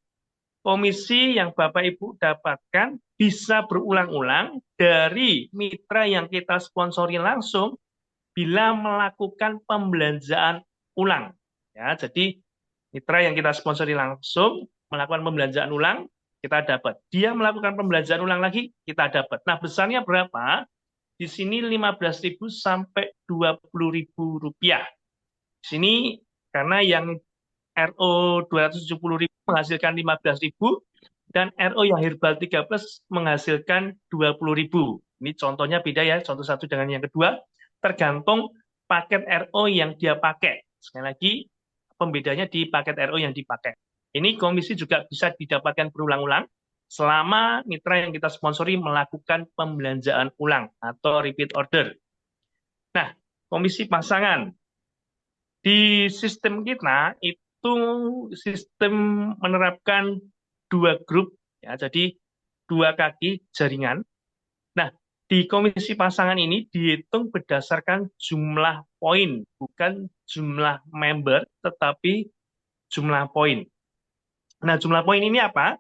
Komisi yang Bapak Ibu dapatkan bisa berulang-ulang dari mitra yang kita sponsori langsung bila melakukan pembelanjaan ulang. Ya, jadi mitra yang kita sponsori langsung melakukan pembelanjaan ulang, kita dapat. Dia melakukan pembelanjaan ulang lagi, kita dapat. Nah, besarnya berapa? Di sini 15.000 sampai 20.000 rupiah. Di sini karena yang RO 270.000 menghasilkan 15.000 dan RO yang Herbal 3 Plus menghasilkan 20.000. Ini contohnya beda ya, contoh satu dengan yang kedua, tergantung paket RO yang dia pakai. Sekali lagi, pembedanya di paket RO yang dipakai. Ini komisi juga bisa didapatkan berulang-ulang selama mitra yang kita sponsori melakukan pembelanjaan ulang atau repeat order. Nah, komisi pasangan. Di sistem kita itu sistem menerapkan 2 grup, ya, jadi 2 kaki jaringan. Nah, di komisi pasangan ini dihitung berdasarkan jumlah poin, bukan jumlah member, tetapi jumlah poin. Nah, jumlah poin ini apa?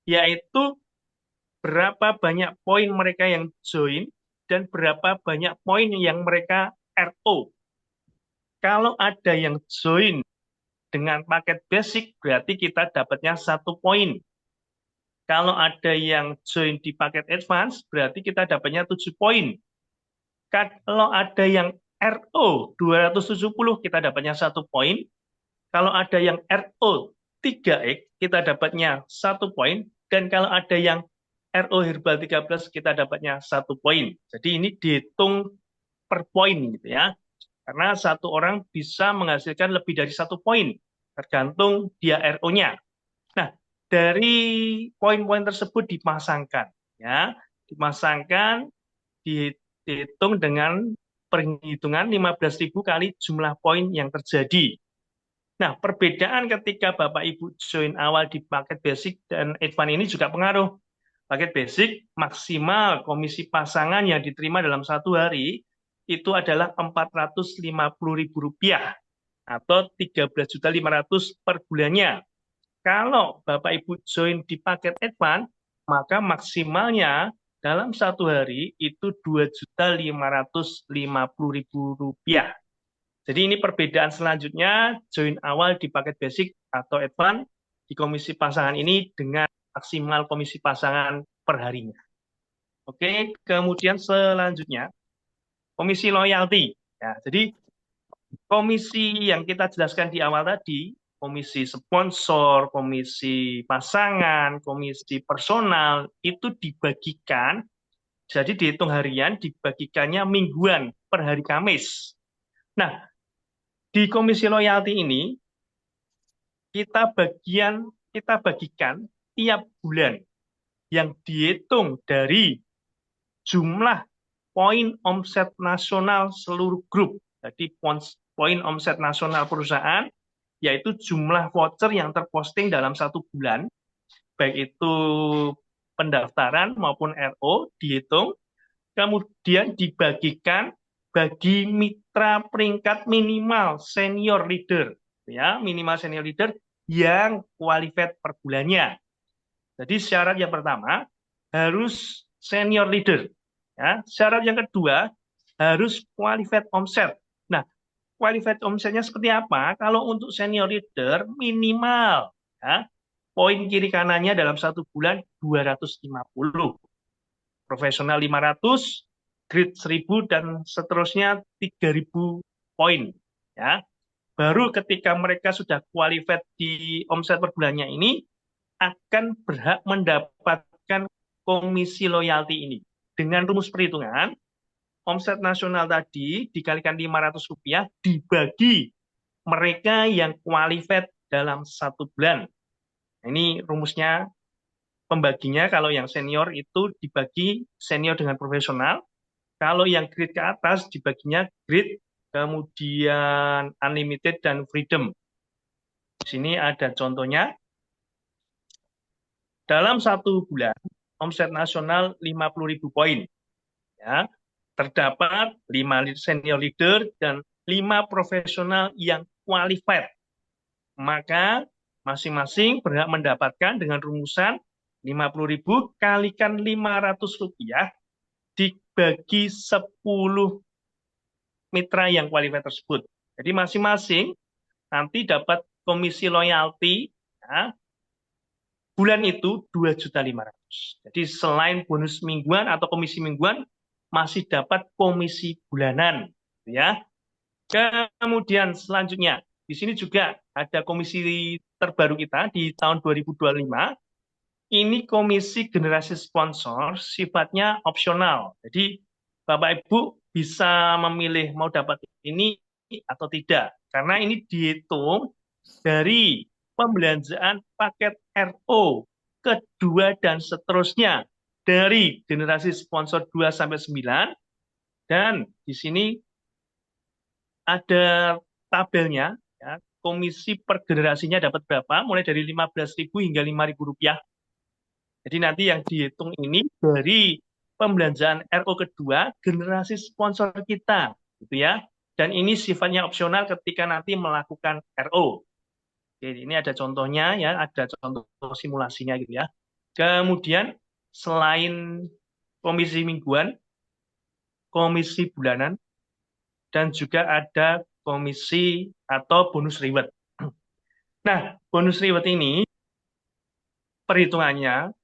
Yaitu berapa banyak poin mereka yang join dan berapa banyak poin yang mereka RO. Kalau ada yang join dengan paket basic, berarti kita dapatnya 1 poin. Kalau ada yang join di paket advance, berarti kita dapatnya 7 poin. Kalau ada yang RO 270, kita dapatnya 1 poin. Kalau ada yang RO 3X, kita dapatnya 1 poin. Dan kalau ada yang RO Herbal 3 Plus, kita dapatnya 1 poin. Jadi ini dihitung per poin gitu ya. Karena satu orang bisa menghasilkan lebih dari 1 poin, tergantung dia RO-nya. Nah, dari poin-poin tersebut dipasangkan, ya, dipasangkan, dihitung dengan perhitungan 15.000 kali jumlah poin yang terjadi. Nah, perbedaan ketika Bapak Ibu join awal di paket basic dan advance ini juga pengaruh. Paket basic maksimal komisi pasangan yang diterima dalam 1 hari itu adalah Rp450.000 atau 13.500.000 per bulannya. Kalau Bapak Ibu join di paket advance, maka maksimalnya dalam 1 hari itu Rp2.550.000. Jadi ini perbedaan selanjutnya join awal di paket basic atau advance di komisi pasangan ini dengan maksimal komisi pasangan per harinya. Oke, kemudian selanjutnya komisi loyalty. Ya, jadi komisi yang kita jelaskan di awal tadi, komisi sponsor, komisi pasangan, komisi personal, itu dibagikan, jadi dihitung harian, dibagikannya mingguan per hari Kamis. Nah, di komisi loyalty ini, kita bagikan tiap bulan yang dihitung dari jumlah poin omset nasional seluruh grup. Jadi poin omset nasional perusahaan yaitu jumlah voucher yang terposting dalam 1 bulan, baik itu pendaftaran maupun RO dihitung, kemudian dibagikan bagi mitra peringkat minimal senior leader, ya, minimal senior leader yang qualified per bulannya. Jadi syarat yang pertama harus senior leader, ya. Syarat yang kedua harus qualified omset. Nah, qualified omsetnya seperti apa? Kalau untuk senior leader minimal, ya, poin kiri kanannya dalam 1 bulan 250, profesional 500, grade 1000 dan seterusnya 3000 poin, ya. Baru ketika mereka sudah qualified di omset per bulannya ini akan berhak mendapatkan komisi loyalty ini. Dengan rumus perhitungan, omset nasional tadi dikalikan Rp500 dibagi mereka yang qualified dalam 1 bulan. Nah, ini rumusnya pembaginya. Kalau yang senior itu dibagi senior dengan profesional. Kalau yang grade ke atas dibaginya grade, kemudian unlimited dan freedom. Di sini ada contohnya. Dalam 1 bulan, omset nasional 50.000 poin. Ya, terdapat 5 senior leader dan 5 profesional yang qualified. Maka masing-masing berhak mendapatkan dengan rumusan 50.000 kalikan Rp500 dibagi 10 mitra yang qualified tersebut. Jadi masing-masing nanti dapat komisi loyalty, ya, bulan itu 2.500.000. Jadi selain bonus mingguan atau komisi mingguan, masih dapat komisi bulanan, ya. Kemudian selanjutnya, di sini juga ada komisi terbaru kita di tahun 2025. Ini komisi generasi sponsor, sifatnya opsional. Jadi Bapak Ibu bisa memilih mau dapat ini atau tidak, karena ini dihitung dari pembelanjaan paket RO kedua dan seterusnya dari generasi sponsor 2 sampai 9, dan di sini ada tabelnya, ya, komisi per generasinya dapat berapa, mulai dari 15.000 hingga 5.000 rupiah. Jadi nanti yang dihitung ini dari pembelanjaan RO kedua generasi sponsor kita, gitu ya. Dan ini sifatnya opsional ketika nanti melakukan RO. Oke, ini ada contohnya, ya, ada contoh simulasinya gitu ya. Kemudian selain komisi mingguan, komisi bulanan, dan juga ada komisi atau bonus reward. Nah, bonus reward ini perhitungannya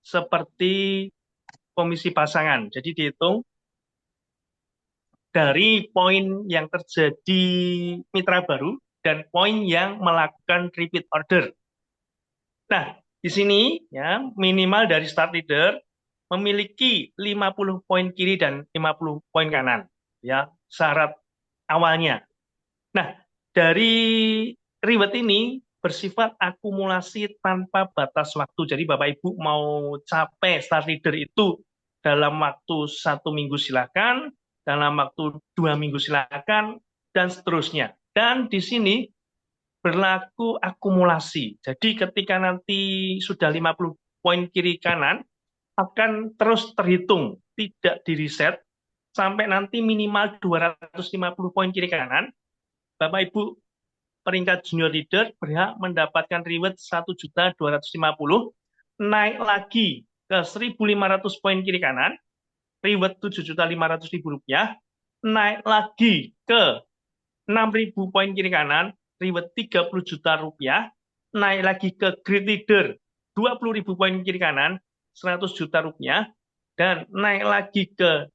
seperti komisi pasangan. Jadi dihitung dari poin yang terjadi mitra baru dan poin yang melakukan repeat order. Nah, di sini, ya, minimal dari start leader memiliki 50 poin kiri dan 50 poin kanan, ya, syarat awalnya. Nah, dari reward ini bersifat akumulasi tanpa batas waktu. Jadi Bapak Ibu mau capai start leader itu dalam waktu 1 minggu silakan, dalam waktu 2 minggu silakan, dan seterusnya. Dan di sini berlaku akumulasi. Jadi ketika nanti sudah 50 poin kiri kanan, akan terus terhitung, tidak di-reset, sampai nanti minimal 250 poin kiri kanan, Bapak Ibu peringkat junior leader berhak mendapatkan reward 1.250.000, naik lagi ke 1.500 poin kiri kanan, reward 7.500.000 rupiah, naik lagi ke 6.000 poin kiri kanan, reward 30 juta rupiah, naik lagi ke grade leader 20.000 poin kiri kanan, 100 juta rupiah, dan naik lagi ke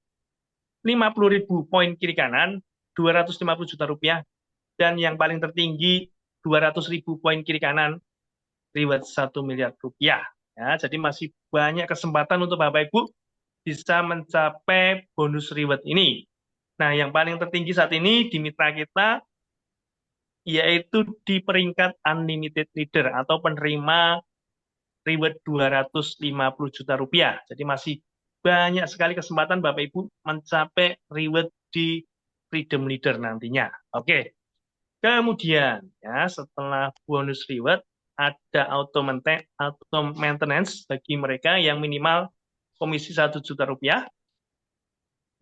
50.000 poin kiri kanan, 250 juta rupiah, dan yang paling tertinggi 200.000 poin kiri kanan, reward 1 miliar rupiah. Ya, jadi masih banyak kesempatan untuk Bapak Ibu bisa mencapai bonus reward ini. Nah, yang paling tertinggi saat ini di mitra kita yaitu di peringkat unlimited leader atau penerima reward 250 juta rupiah. Jadi masih banyak sekali kesempatan Bapak Ibu mencapai reward di freedom leader nantinya. Oke. Kemudian ya setelah bonus reward ada auto maintenance bagi mereka yang minimal komisi 1 juta rupiah.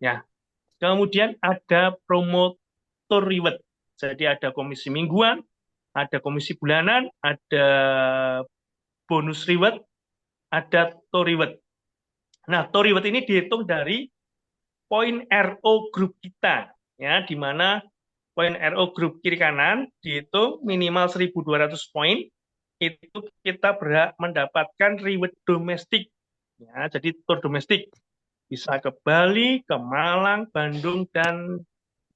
Ya. Kemudian ada promotor reward. Jadi ada komisi mingguan, ada komisi bulanan, ada bonus reward, ada tour reward. Nah, tour reward ini dihitung dari poin RO group kita, ya, di mana poin RO group kiri kanan dihitung minimal 1.200 poin, itu kita berhak mendapatkan reward domestik. Ya, jadi tour domestik bisa ke Bali, ke Malang, Bandung, dan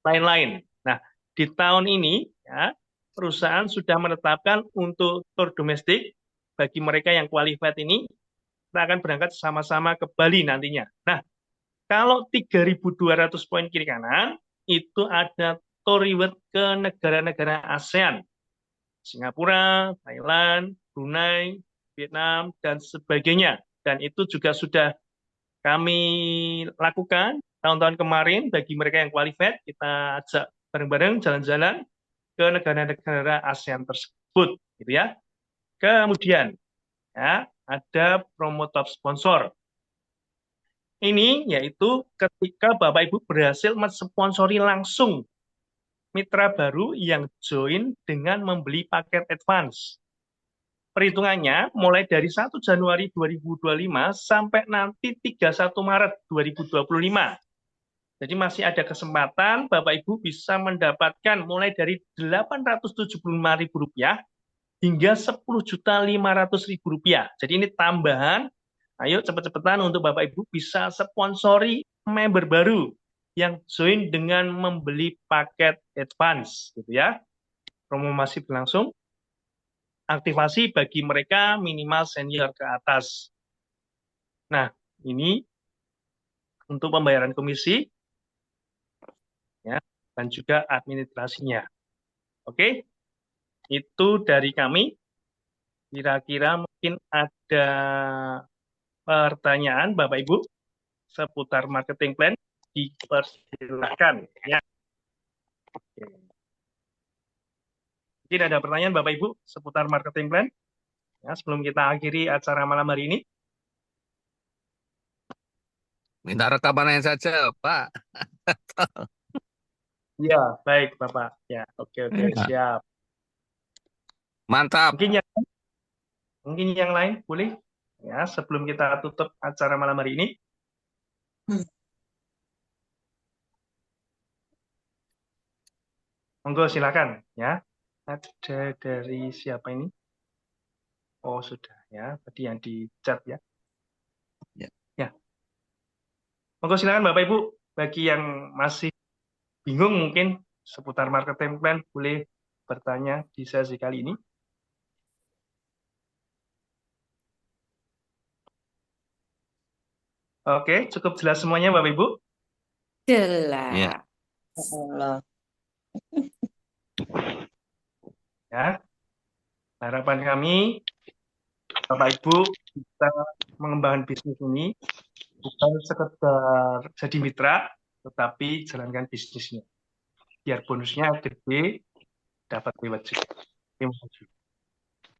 lain-lain. Nah, di tahun ini ya, perusahaan sudah menetapkan untuk tour domestik bagi mereka yang qualified ini, kita akan berangkat sama-sama ke Bali nantinya. Nah, kalau 3.200 poin kiri kanan, itu ada tour reward ke negara-negara ASEAN. Singapura, Thailand, Brunei, Vietnam, dan sebagainya. Dan itu juga sudah kami lakukan tahun-tahun kemarin bagi mereka yang qualified, kita ajak bareng-bareng jalan-jalan ke negara-negara ASEAN tersebut, gitu ya. Kemudian ya, ada promo top sponsor. Ini yaitu ketika Bapak Ibu berhasil mensponsori langsung mitra baru yang join dengan membeli paket advance. Perhitungannya mulai dari 1 Januari 2025 sampai nanti 31 Maret 2025. Jadi masih ada kesempatan Bapak Ibu bisa mendapatkan mulai dari Rp875.000 hingga Rp10.500.000. Jadi ini tambahan. Ayo cepet-cepetan untuk Bapak Ibu bisa sponsori member baru yang join dengan membeli paket advance, gitu ya. Promo masih berlangsung. Aktivasi bagi mereka minimal senior ke atas. Nah, ini untuk pembayaran komisi ya, dan juga administrasinya. Oke, itu dari kami. Kira-kira mungkin ada pertanyaan Bapak Ibu seputar marketing plan, dipersilakan ya. Oke. Mungkin ada pertanyaan Bapak Ibu seputar marketing plan ya, sebelum kita akhiri acara malam hari ini. Minta rekaman saja, Pak. Ya, baik Bapak. Ya, oke, siap. Mantap. Mungkin yang lain boleh ya sebelum kita tutup acara malam hari ini. Monggo silakan ya. Ada dari siapa ini? Oh, sudah ya. Tadi yang di chat ya. Ya. Monggo silakan Bapak Ibu, bagi yang masih bingung mungkin seputar marketing plan boleh bertanya di sesi kali ini. Oke, cukup jelas semuanya Bapak Ibu? Jelas. Ya. Ya. Harapan kami Bapak Ibu bisa mengembangkan bisnis ini bukan sekedar jadi mitra, tetapi jalankan bisnisnya. Biar bonusnya gede, dapat reward juga. Terima kasih.